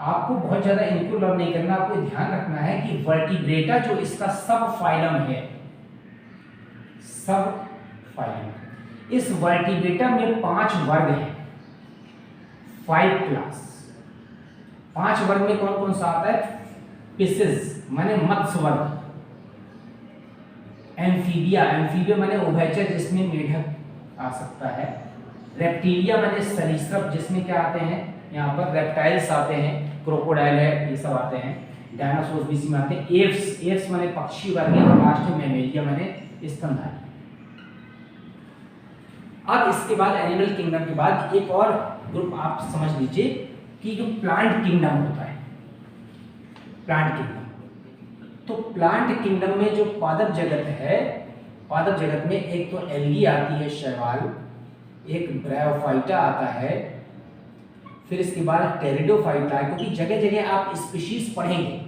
आपको बहुत ज्यादा इनको लर्न नहीं करना, आपको ध्यान रखना है कि वर्टिब्रेटा जो इसका सब फाइलम है, सब फाइलम, इस वर्टिब्रेटा में 5 वर्ग हैं, 5 क्लास। 5 वर्ग में कौन कौन सा आता है, फिशेस माने मत्स्य वर्ग, एम्फीबिया, एम्फीबिया माने उभयचर जिसमें मेढक आ सकता है, रेप्टिलिया माने सरीसृप जिसमें क्या आते हैं, यहाँ पर रेप्टाइल्स आते हैं, क्रोकोडाइल है, ये सब आते हैं, डायनासोर भी इसमें आते हैं, एप्स, एप्स माने पक्षी वर्ग है, लास्ट में मैमेलिया माने स्तनधारी। अब इसके बाद एनिमल किंगडम के बाद एक और ग्रुप आप समझ लीजिए कि जो प्लांट किंगडम होता है, प्लांट किंगडम। तो प्लांट किंगडम में जो पादप जगत है, पादप जगत में एक तो एल्गी आती है, शैवाल, एक ब्रायोफाइटा आता है, फिर इसके बाद टेरिडोफाइटा है, क्योंकि जगह जगह आप स्पीशीज पढ़ेंगे,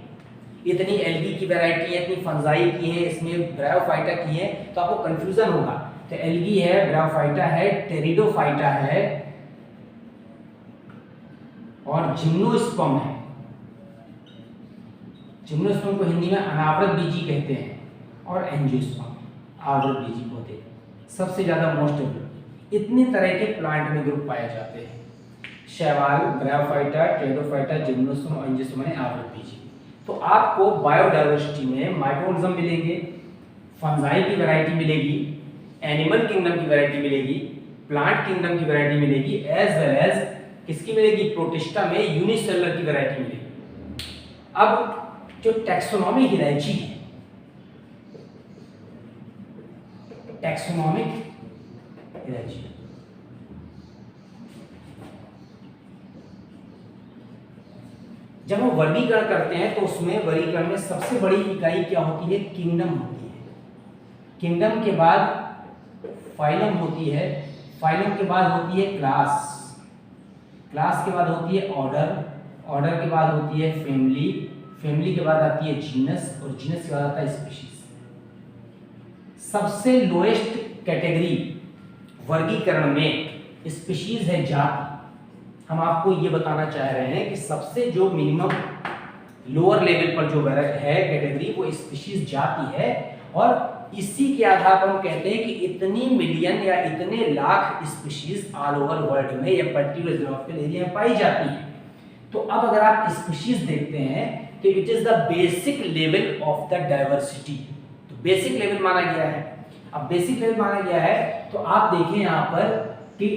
इतनी एल्गी की वैरायटी है, इतनी फंजाई की है, इसमें ब्रायोफाइटा की है, तो आपको कंफ्यूजन होगा। तो एल्गी है, ब्रायोफाइटा है, टेरिडोफाइटा है और जिम्नोस्पर्म है। जिम्नोस्पर्म को हिंदी में अनावृत बीजी कहते हैं, और एंजियोस्पर्म आवृत बीजी पौधे, सबसे ज्यादा मोस्ट डेवलप्ड। इतने तरह के प्लांट में ग्रुप पाए जाते हैं, शैवाल, ब्रायोफाइटा, टेरिडोफाइटा, जिम्नोस्पर्म, एंजियोस्पर्म यानी आवृत बीजी। तो आपको बायोडायवर्सिटी में माइक्रोऑर्गेनिज्म मिलेंगे, फंजाई की वैरायटी मिलेगी, एनिमल किंगडम की वैरायटी मिलेगी, प्लांट किंगडम की वैरायटी मिलेगी, एज वेल एज किसकी मिलेगी, प्रोटिस्टा में यूनिसेलुलर की वैरायटी मिलेगी। अब जो टैक्सोनॉमी हियरार्ची है, टैक्सोनॉमिक हियरार्ची, जब हम वर्गीकरण करते हैं तो उसमें वर्गीकरण में सबसे बड़ी इकाई क्या होती है, किंगडम होती है। किंगडम के बाद फाइलम होती है, फाइलम के बाद होती है क्लास, क्लास के बाद होती है ऑर्डर, ऑर्डर के बाद होती है फैमिली, फैमिली के बाद आती है जीनस, और जीनस के बाद आता है स्पीशीज। सबसे लोएस्ट कैटेगरी वर्गीकरण में स्पीशीज है जाति। हम आपको ये बताना चाह रहे हैं कि सबसे जो मिनिमम लोअर लेवल पर जो है कैटेगरी वो स्पीशीज जाति है, और इसी के आधार पर हम कहते हैं कि इतनी मिलियन या इतने lakh species all over world में या पर्टिकुलर ज्योग्राफिकल एरिया में पाई जाती है। तो अब अगर आप स्पीशीज देखते हैं तो it is the basic level of the diversity, तो बेसिक लेवल माना गया है। अब बेसिक लेवल माना गया है तो आप देखें यहां पर कि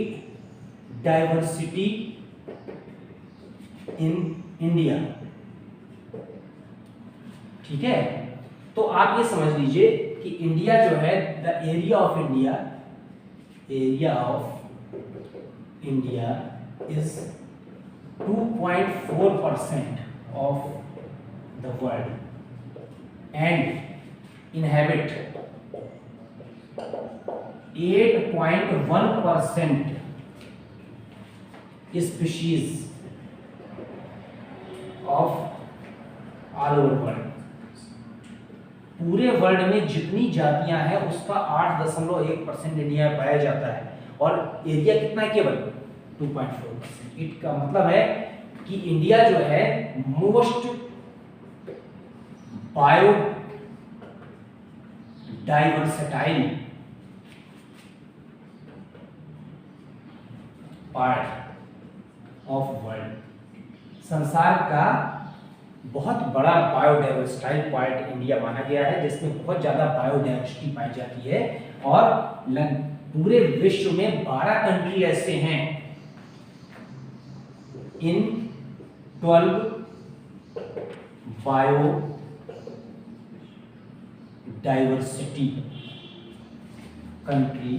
डाइवर्सिटी इन इंडिया, ठीक है। तो आप ये समझ लीजिए कि इंडिया जो है, the area of India, area of India is 2.4% of the world and inhabit 8.1% species of all over world। पूरे वर्ल्ड में जितनी जातियां हैं उसका 8.1% इंडिया में पाया जाता है, और एरिया कितना है? केवल 2.4%। इट का मतलब है कि इंडिया जो है most bio diverse part of world. संसार का बहुत बड़ा बायोडाइवर्सिटाइल पार्ट इंडिया माना गया है, जिसमें बहुत ज्यादा बायोडाइवर्सिटी पाई जाती है, और पूरे विश्व में 12 कंट्री ऐसे हैं in 12 biodiversity country,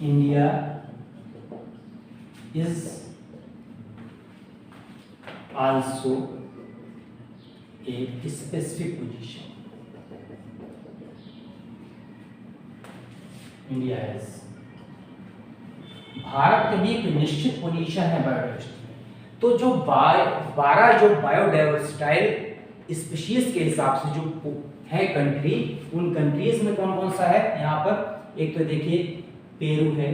India is also a specific position. India is, Bharat का भी एक निश्चित पोजीशन है बायोडाइवर्सिटी में। तो जो 12 जो बायोडाइवर्सिटाइल स्पीशीज के हिसाब से जो है कंट्री, उन कंट्रीज में कौन कौन सा है यहाँ पर? एक तो देखिए पेरू है,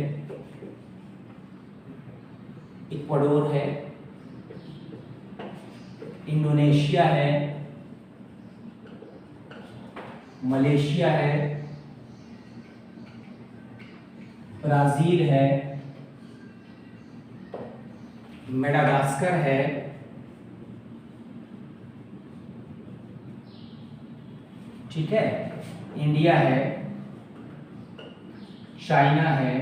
इक्वाडोर है, इंडोनेशिया है, मलेशिया है, ब्राजील है, मेडागास्कर है, ठीक है, इंडिया है, चाइना है,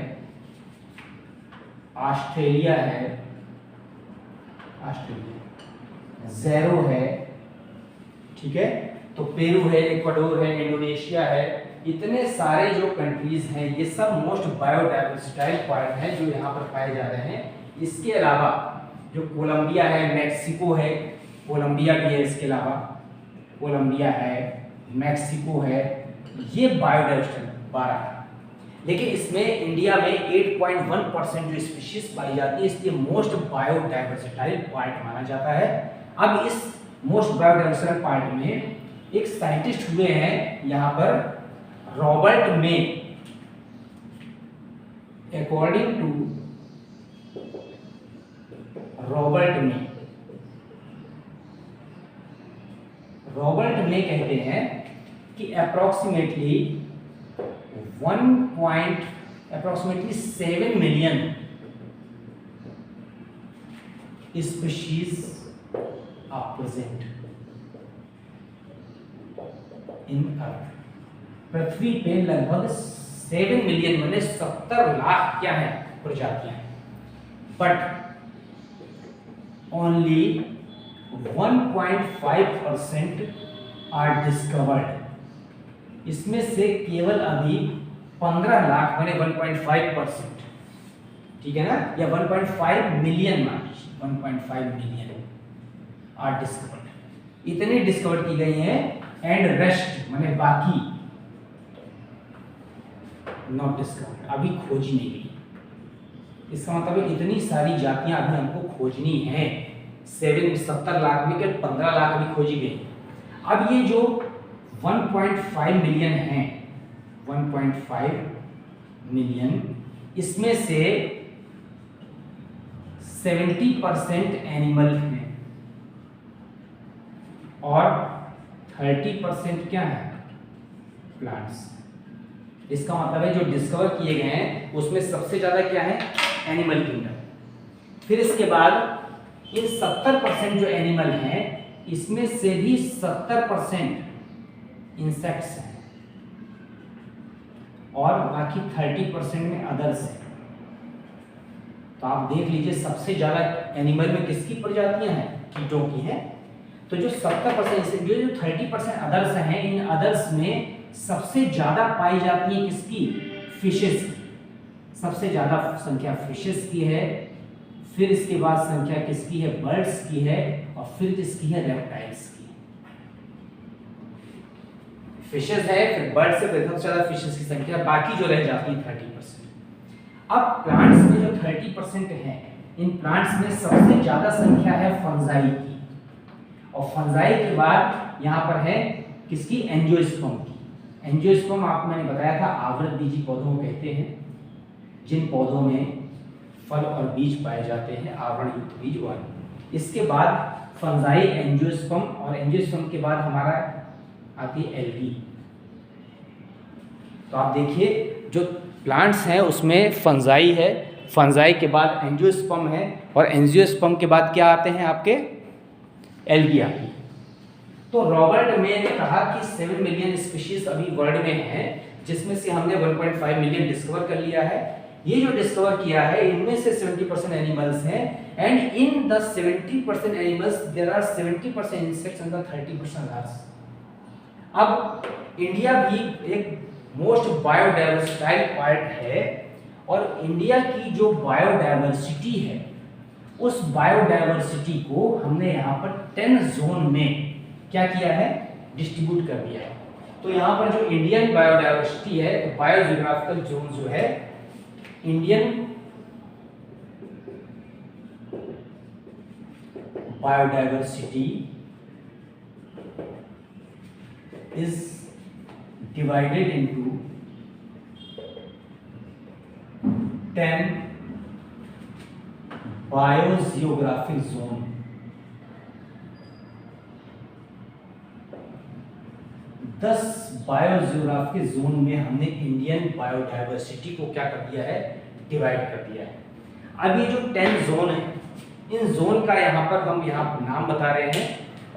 ऑस्ट्रेलिया है, ज़ेरो है, ठीक है। तो पेरू है, इक्वाडोर है, इंडोनेशिया है, इतने सारे जो कंट्रीज हैं ये सब मोस्ट बायोडाइवर्सिटाइल पार्ट हैं जो यहाँ पर पाए जा रहे हैं। इसके अलावा जो कोलंबिया है, मैक्सिको है, कोलंबिया भी है, इसके अलावा कोलंबिया है, मैक्सिको है, ये बायोडाइवर्सिटी 12। लेकिन इसमें इंडिया में 8.1% जो स्पीशीज पाई जाती है, इसलिए मोस्ट बायोडाइवर्सिटाइल पार्ट माना जाता है। अब इस मोस्ट बायोडाइवर्सिटाइल पार्ट में एक साइंटिस्ट हुए हैं यहाँ पर, Robert May. According to Robert May कहते हैं कि approximately 7 million species are present in earth. पृथ्वी पे लगभग 7 मिलियन माने 70 लाख क्या है प्रजातियां, बट ओनली 1.5% आर डिस्कवर्ड। इसमें से केवल अभी 15 लाख माने 1.5%, ठीक है ना, या 1.5 मिलियन मान लीजिए, 1.5 मिलियन आर डिस्कवर्ड, इतनी डिस्कवर की गई हैं, एंड रेस्ट माने बाकी नॉट डिस्कवर्ड, अभी खोजी नहीं गई। इसका मतलब इतनी सारी जातियां अभी हमको खोजनी है। 70 लाख में के 15 लाख भी खोजी गई। अब ये जो 1.5 मिलियन है, 1.5 मिलियन, इसमें से 70% एनिमल हैं और 30% क्या है, प्लांट्स। इसका मतलब है जो डिस्कवर किए गए हैं उसमें सबसे ज्यादा क्या है, एनिमल किंगडम। फिर इसके बाद इन 70% जो एनिमल हैं इसमें से भी 70% इंसेक्ट्स हैं और बाकी 30% में अदर्स हैं। तो आप देख लीजिए सबसे ज्यादा एनिमल में किसकी प्रजातियां हैं, कीटों की हैं। तो जो 70% जो 30% अदर्स हैं, इन अदर्स में सबसे ज्यादा पाई जाती है किसकी, फिशेस की। सबसे ज्यादा संख्या फिशेस की है, फिर इसके बाद संख्या किसकी है, बर्ड्स की है, और फिर किसकी है, रेप्टाइल्स की। फिशेस है, फिर बर्ड्स से, फिर सबसे ज्यादा फिशेस की संख्या, बाकी जो रह जाती है 30%। अब प्लांट्स में जो 30% है, इन प्लांट्स में सबसे ज्यादा संख्या है फंजाई की, और फंजाई के बाद यहाँ पर है किसकी, एंजियोस्पर्म की। एंजियोस्पर्म आपको मैंने बताया था आवृतबीजी पौधों को कहते हैं, जिन पौधों में फल और बीज पाए जाते हैं, आवरण युक्त बीज वाले। इसके बाद फंजाई, एंजियोस्पर्म, और एंजियोस्पर्म के बाद हमारा आती है एल्गी। तो आप देखिए जो प्लांट्स हैं उसमें फंजाई है, फंजाई के बाद एंजियोस्पर्म है, और एंजियोस्पर्म के बाद क्या आते हैं आपके, एल्गी आती है। तो रॉबर्ट मे ने कहा कि 7 मिलियन स्पीशीज अभी वर्ल्ड में हैं, जिसमें से हमने 1.5 मिलियन डिस्कवर कर लिया है। ये जो डिस्कवर किया है इनमें से 70% एनिमल्स हैं, and in the 70% animals there are 70% insects and 30% others. अब इंडिया भी एक मोस्ट बायोडाइवर्सिटाइल पार्ट है, और इंडिया की जो बायोडाइवर्सिटी है उस बायोडाइवर्सिटी को हमने यहाँ पर 10 जोन में क्या किया है, डिस्ट्रीब्यूट कर दिया है। तो यहाँ पर जो इंडियन बायोडाइवर्सिटी है, तो बायोजियोग्राफिकल जोन जो है, Indian biodiversity is divided into 10 biogeographic zone। Biogeographic zone में हमने इंडियन बायोडाइवर्सिटी को क्या कर दिया है, डिवाइड कर दिया है। अब ये जो 10 जोन है, इन जोन का यहाँ पर हम नाम बता रहे हैं,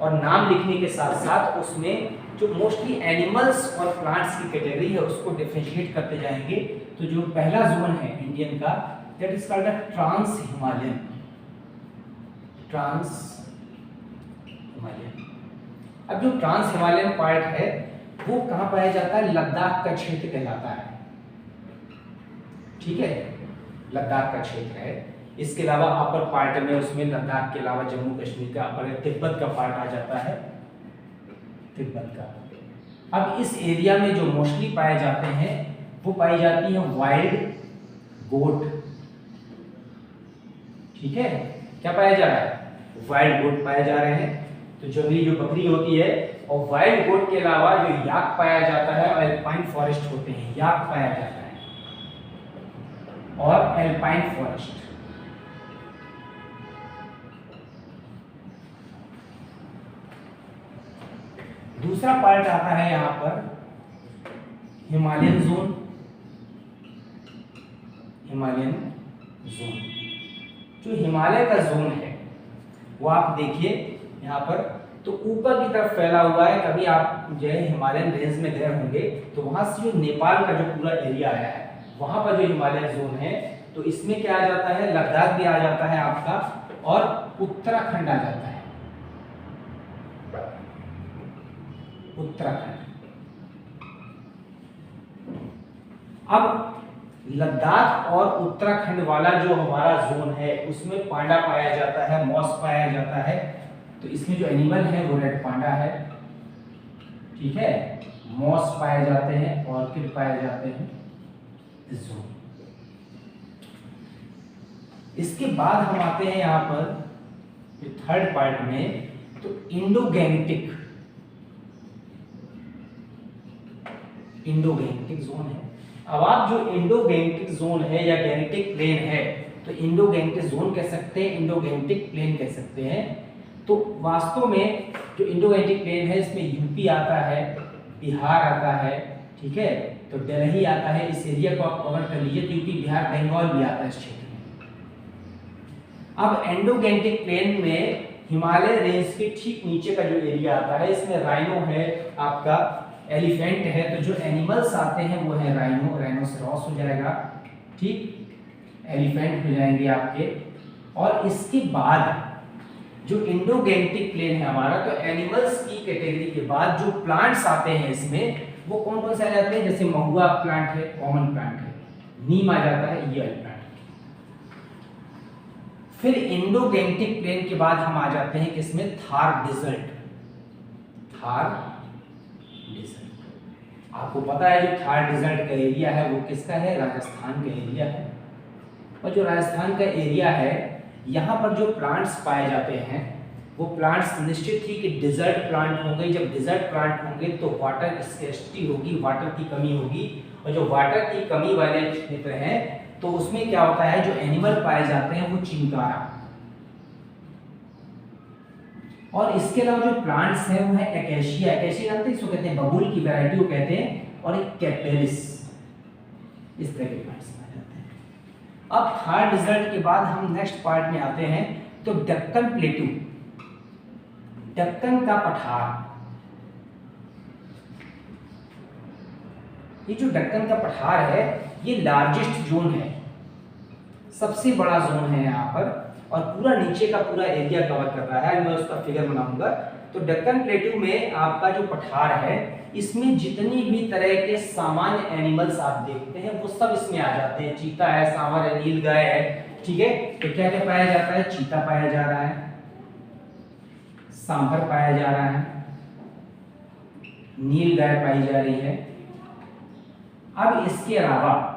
और नाम लिखने के साथ साथ उसमें जो मोस्टली एनिमल्स और प्लांट्स की कैटेगरी है उसको डिफरेंशिएट करते जाएंगे। तो जो पहला जोन है इंडियन का, that is called trans Himalayan. Trans Himalayan. अब जो ट्रांस हिमालयन पार्ट है वो कहाँ पाया जाता है, लद्दाख का क्षेत्र कहलाता है। ठीक है, लद्दाख का क्षेत्र है। इसके अलावा अपर पार्ट में उसमें लद्दाख के अलावा जम्मू कश्मीर का अपर, तिब्बत का पार्ट आ जाता है, तिब्बत का। अब इस एरिया में जो मोस्टली पाए जाते हैं वो पाई जाती है वाइल्ड गोट। ठीक है, क्या पाया जा रहा है, वाइल्ड गोट पाए जा रहे हैं। तो जंगली जो बकरी होती है, और वाइल्ड गोट के अलावा जो याक पाया जाता है, और एल्पाइन फॉरेस्ट होते हैं, याक पाया जाता है, और एल्पाइन फॉरेस्ट। दूसरा पार्ट आता है यहाँ पर हिमालयन जोन। हिमालयन जोन, जो हिमालय का जोन है वो आप देखिए यहाँ पर, तो ऊपर की तरफ फैला हुआ है। कभी आप जो है हिमालयन रेंज में गए होंगे तो वहां से जो नेपाल का जो पूरा एरिया आया है, वहां पर जो हिमालयन जोन है, तो इसमें क्या आ जाता है, लद्दाख भी आ जाता है आपका, और उत्तराखंड आ जाता है, उत्तराखंड। अब लद्दाख और उत्तराखंड वाला जो हमारा जोन है उसमें पांडा पाया जाता है, मॉस पाया जाता है। तो इसमें जो एनिमल है वो रेड पांडा है। ठीक है, मॉस पाए जाते हैं, ऑर्किड पाए जाते हैं इस जोन। इसके बाद हम आते हैं यहाँ पर थर्ड पार्ट में, तो इंडोगैंगटिक जोन है। अब आप जो इंडोगैंगटिक जोन है या गैंगटिक प्लेन है, तो इंडोगैंगटिक जोन कह सकते हैं, इंडोगैंगटिक प्लेन कह सकते हैं। तो वास्तव में जो इंडोगैंगटिक प्लेन है इसमें यूपी आता है, बिहार आता है, ठीक है, तो दिल्ली आता है। इस एरिया को आप कवर कर लीजिए, तो यूपी बिहार बंगाल भी आता है इस क्षेत्र में। अब एंडोगैंगटिक प्लेन में हिमालय रेंज के ठीक नीचे का जो एरिया आता है, इसमें राइनो है, आपका एलिफेंट है, तो जो एनिमल्स आते हैं वो है राइनो, राइनोसेरॉस हो जाएगा, ठीक, एलिफेंट हो जाएंगे आपके। और इसके बाद जो इंडोगैंगटिक प्लेन है हमारा, तो एनिमल्स की कैटेगरी के बाद जो प्लांट्स आते हैं इसमें, वो कौन कौन से आ जाते हैं, जैसे महुआ प्लांट है, कॉमन प्लांट है, नीम आ जाता है, ये वाला प्लांट। फिर इंडोगैंगटिक प्लेन के बाद हम आ जाते हैं किसमें, थार डेजर्ट। थार डेजर्ट आपको पता है जो थार डेजर्ट का एरिया है वो किसका है, राजस्थान का एरिया है। और जो राजस्थान का एरिया है, यहाँ पर जो प्लांट्स पाए जाते हैं वो प्लांट्स निश्चित ही कि डिजर्ट प्लांट होंगे। जब डिजर्ट प्लांट होंगे तो वाटर स्केर्सिटी होगी, वाटर की कमी होगी, और जो वाटर की कमी वाले क्षेत्र हैं तो उसमें क्या होता है, जो एनिमल पाए जाते हैं वो चिंकारा, और इसके अलावा जो प्लांट्स हैं वो है एकेशिया। एकेशिया जानते हैं, इसको कहते हैं बबूल की वैरायटी को कहते हैं, और एक कैपेरिस, इस तरह के प्लांट्स पाए जाते हैं। अब थार डेजर्ट के बाद हम नेक्स्ट पार्ट में आते हैं, तो डक्कन प्लेटू, डक्कन का पठार। ये जो डक्कन का पठार है ये लार्जेस्ट जोन है, सबसे बड़ा जोन है यहाँ पर, और पूरा नीचे का पूरा एरिया कवर कर रहा है। मैं उसका फिगर बनाऊंगा। तो डक्कन प्लेटू में आपका जो पठार है, इसमें जितनी भी तरह के सामान्य एनिमल्स आप देखते हैं वो सब इसमें आ जाते हैं। चीता है, सांवर है, नीलगाय है, ठीक है, तो क्या क्या पाया जाता है, चीता पाया जा रहा है, सांभर पाया जा रहा है, नीलगाय पाई जा रही है। अब इसके अलावा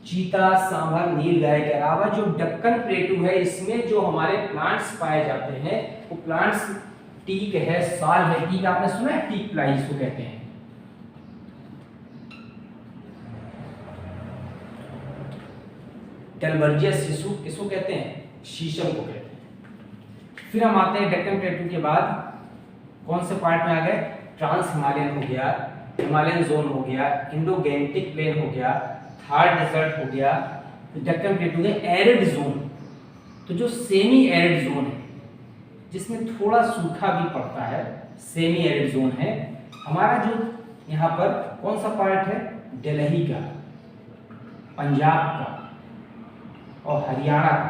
चीता, सांभर, नीलगाय के अलावा जो डक्कन प्लेटू है, इसमें जो हमारे प्लांट्स पाए जाते हैं वो प्लांट्स टीक है, साल है। टीक आपने सुना है, टीक प्लाई इसको कहते हैं। टेलबर्जियस शिशु किसको कहते हैं, शीशम को कहते हैं। फिर हम आते हैं डक्कन प्लेटू के बाद कौन से पार्ट में आ गए, ट्रांस हिमालयन हो गया, हिमालयन जोन हो गया, इंडोगैंगटिक प्लेन हो गया, थार डेजर्ट हो गया, डक्कन प्लेटू में एरिड जोन। तो जो सेमी एरिड जोन है जिसमें थोड़ा सूखा भी पड़ता है, सेमी एरिड जोन है हमारा। जो यहाँ पर कौन सा पार्ट है, दिल्ली का, पंजाब का और हरियाणा का,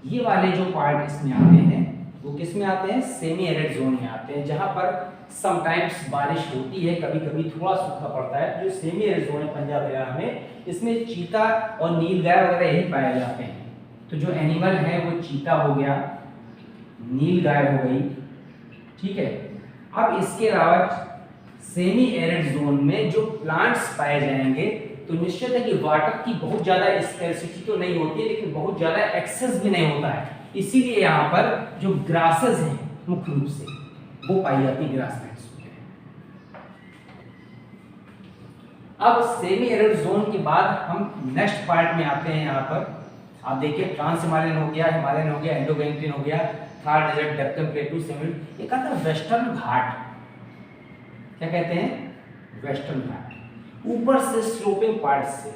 ये वाले जो पार्ट इसमें आते हैं वो किस में आते हैं, सेमी एरिड जोन में आते हैं, जहाँ पर समटाइम्स बारिश होती है, कभी कभी थोड़ा सूखा पड़ता है। जो सेमी एरिड जोन है पंजाब हरियाणा में, इसमें चीता और नीलगाय वगैरह यही पाए जाते हैं। तो जो एनिमल है वो चीता हो गया, नीलगाय हो गई, ठीक है। अब इसके अलावा सेमी एरिड जोन में जो प्लांट्स पाए जाएंगे, तो निश्चित है कि वाटर की बहुत ज्यादा स्कैर्सिटी तो नहीं होती है, लेकिन बहुत ज्यादा एक्सेस भी नहीं होता है। इसीलिए यहाँ पर जो ग्रासेस हैं मुख्य रूप से वो पाई जाती है, ग्रासलैंड्स। अब सेमी एरिड जोन के बाद हम नेक्स्ट पार्ट में आते हैं। यहाँ पर आप देखिए, ट्रांस हिमालयन हो गया, हिमालयन हो गया, इंडोगैंगटिक हो गया, Thar desert, Deccan plateau, semi, एक आता है वेस्टर्न घाट। क्या कहते हैं, वेस्टर्न घाट, ऊपर से स्लोपिंग पार्ट से,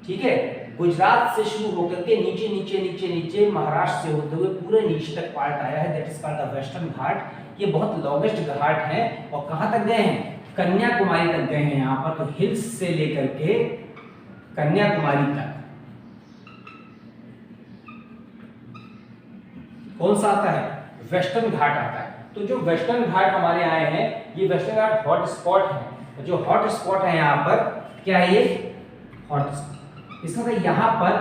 ठीक है, गुजरात से शुरू होकर के नीचे नीचे नीचे नीचे महाराष्ट्र से होते हुए पूरे नीचे तक पार्ट आया है, that is called the Western Ghat. ये बहुत लॉन्गेस्ट घाट है, और कहाँ तक गए हैं, कन्याकुमारी तक गए हैं। यहाँ पर तो हिल्स से लेकर के कन्याकुमारी तक कौन सा आता है, वेस्टर्न घाट आता है। तो जो वेस्टर्न घाट हमारे आए हैं, ये वेस्टर्न घाट हॉट स्पॉट है। जो हॉट स्पॉट है यहाँ पर, क्या है ये, हॉट स्पॉट। इसका मतलब यहाँ पर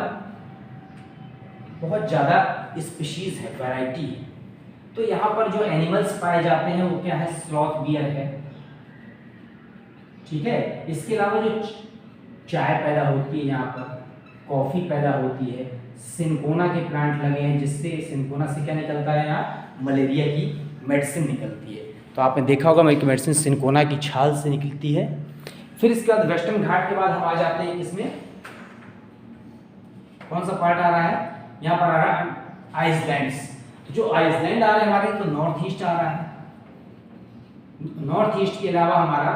बहुत ज्यादा स्पीशीज है, वैरायटी है। तो यहाँ पर जो एनिमल्स पाए जाते हैं वो क्या है, स्लॉथ बियर है, ठीक है। इसके अलावा जो चाय पैदा होती है यहाँ पर, कॉफी पैदा होती है, सिनकोना के प्लांट लगे हैं, जिससे सिनकोना से क्या निकलता है, यहाँ मलेरिया की मेडिसिन निकलती है। तो आपने देखा होगा मेरी मेडिसिन सिनकोना की छाल से निकलती है। फिर इसके बाद वेस्टर्न घाट के बाद हम आ जाते हैं इसमें, कौन सा पार्ट आ रहा है, यहाँ पर आ रहा है आइसलैंड्स। तो जो आइसलैंड आ रहे हैं हमारे, तो नॉर्थ ईस्ट आ रहा है, नॉर्थ ईस्ट के अलावा हमारा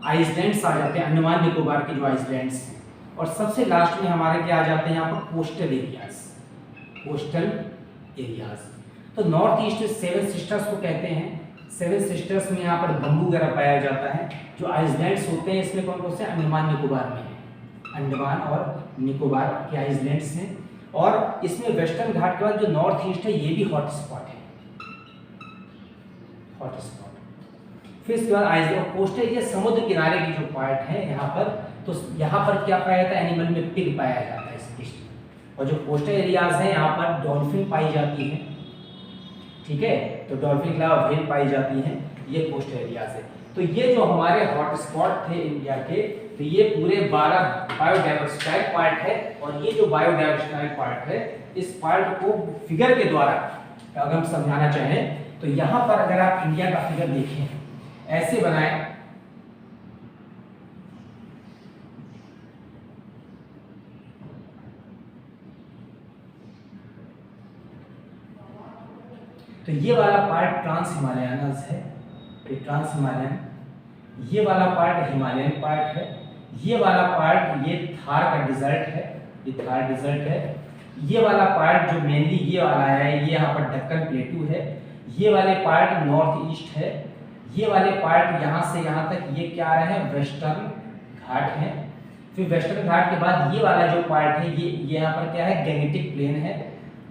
आइसलैंड्स आ जाते हैं, अंडमान निकोबार के जो आइसलैंड्स हैं। और सबसे लास्ट में हमारे क्या आ जाते हैं यहाँ पर, कोस्टल एरियाज, कोस्टल एरियाज। तो नॉर्थ ईस्ट सेवन सिस्टर्स को कहते हैं। सेवन सिस्टर्स में यहाँ पर बम्बू वगैरह पाया जाता है। जो आइसलैंड्स होते हैं इसमें कौन कौन से, अंडमान निकोबार में है, अंडमान और निकोबार के आइसलैंड्स हैं। और इसमें वेस्टर्न घाट के बाद जो नॉर्थ ईस्ट है ये भी हॉट स्पॉट है, हॉट स्पॉट। फिर इसके बाद आइसलैंड कोस्टल एरिया, समुद्र किनारे की जो पार्ट है यहाँ पर, तो यहाँ पर क्या पाया जाता है, एनिमल में पिग पाया जाता है इस। और जो कोस्टल एरियाज हैं यहाँ पर डॉल्फिन पाई जाती है, ठीक है, तो डॉल्फिन के अलावा व्हेल पाई जाती हैं, ये कोस्टल एरियाज है। तो ये जो हमारे हॉट स्पॉट थे इंडिया के, तो ये पूरे 12 बायोडाइवर्सिटी पार्ट है। और ये जो बायोडाइवर्सिटी पार्ट है, इस पार्ट को फिगर के द्वारा अगर हम समझाना चाहें, तो यहाँ पर अगर आप इंडिया का फिगर देखें, ऐसे बनाए, तो ये वाला पार्ट ट्रांस हिमालयानस है, ये ट्रांस हिमालयन, ये वाला पार्ट हिमालयन पार्ट है, ये वाला पार्ट ये थार का डिजर्ट है, ये थार डिजर्ट है। ये वाला पार्ट जो मेनली ये वाला है, ये यहाँ पर दक्कन प्लेटू है। ये वाले पार्ट नॉर्थ ईस्ट है। ये वाले पार्ट यहाँ से यहाँ तक ये क्या रहे हैं, वेस्टर्न घाट है। फिर वेस्टर्न घाट के बाद ये वाला जो पार्ट है, ये यहाँ पर क्या है, गैंगटिक प्लेन है।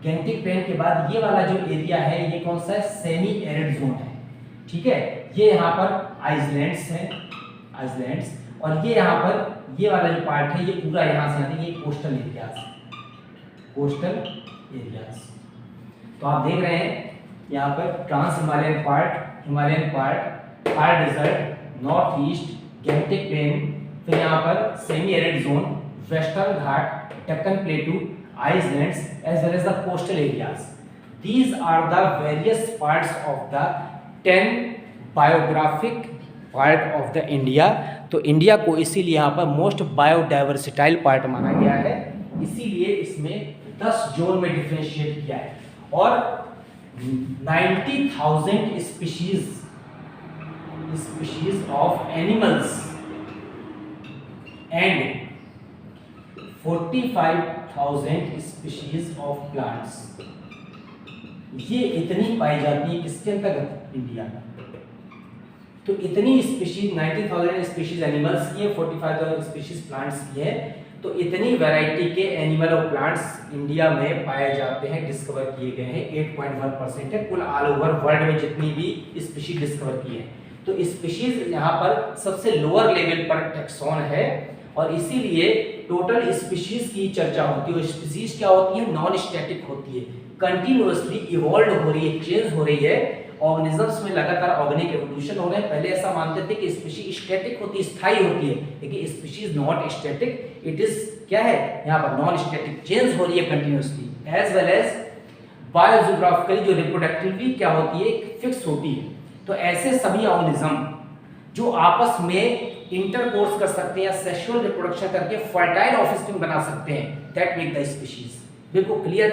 गैंगटिक प्लेन के बाद ये वाला जो एरिया है, ये कौन सा है, सेमी एरिड जोन है, ठीक है। ये यहाँ पर आइसलैंड्स हैं, आइसलैंड्स। और ये यहाँ पर ये वाला जो पार्ट है, ये पूरा यहाँ से आते हैं, ये कोस्टल एरियाज, कोस्टल एरियाज। तो आप देख रहे हैं यहाँ पर trans Himalayan part, Himalayan part, Thar desert, north east, Gangetic plain, फिर यहाँ पर semi arid zone, western ghat, Deccan plateau, islands as well as the coastal areas. These are the various parts of the 10 biographic part of the India. तो India को इसीलिए यहाँ पर most बायोडाइवर्सिटाइल part माना गया है, इसीलिए इसमें 10 जोन में डिफरेंशिएट किया है। और 90,000 species of animals and 45,000 species of plants, ये इतनी पाई जाती है किसके अंतर्गत, इंडिया में। तो इतनी स्पीशीज 90,000 स्पीशीज एनिमल्स की है, 45,000 स्पीशीज प्लांट्स की है। तो इतनी वैरायटी के एनिमल और प्लांट्स इंडिया में पाए जाते हैं, डिस्कवर किए गए हैं। 8.1% है कुल ऑल ओवर वर्ल्ड में जितनी भी स्पीशीज डिस्कवर की है। तो स्पीशीज यहाँ पर सबसे लोअर लेवल पर टैक्सॉन है, और इसीलिए टोटल स्पीशीज की चर्चा होती है। स्पीशीज क्या होती है, नॉन स्टैटिक होती है, कंटिन्यूअसली इवॉल्व हो रही है, चेंज हो रही है। ऑर्गेनिजम्स में लगातार ऑर्गेनिक एवोल्यूशन हो रहा है। पहले ऐसा मानते थे कि स्पीशीज स्टैटिक होती है, स्थायी होती है, लेकिन species not static, it is क्या है, यहाँ पर नॉन स्टैटिक, चेंज हो रही है कंटिन्यूअसली। एज वेल एज बायोजियोग्राफिकली जो रिप्रोडक्टिवली क्या होती है, फिक्स होती है। तो ऐसे सभी ऑर्गेनिज्म जो आपस में इंटरकोर्स कर सकते हैं या सेक्सुअल रिप्रोडक्शन करके फर्टाइल ऑफस्प्रिंग बना सकते हैं, दैट मेक द स्पीशीज। बिल्कुल क्लियर।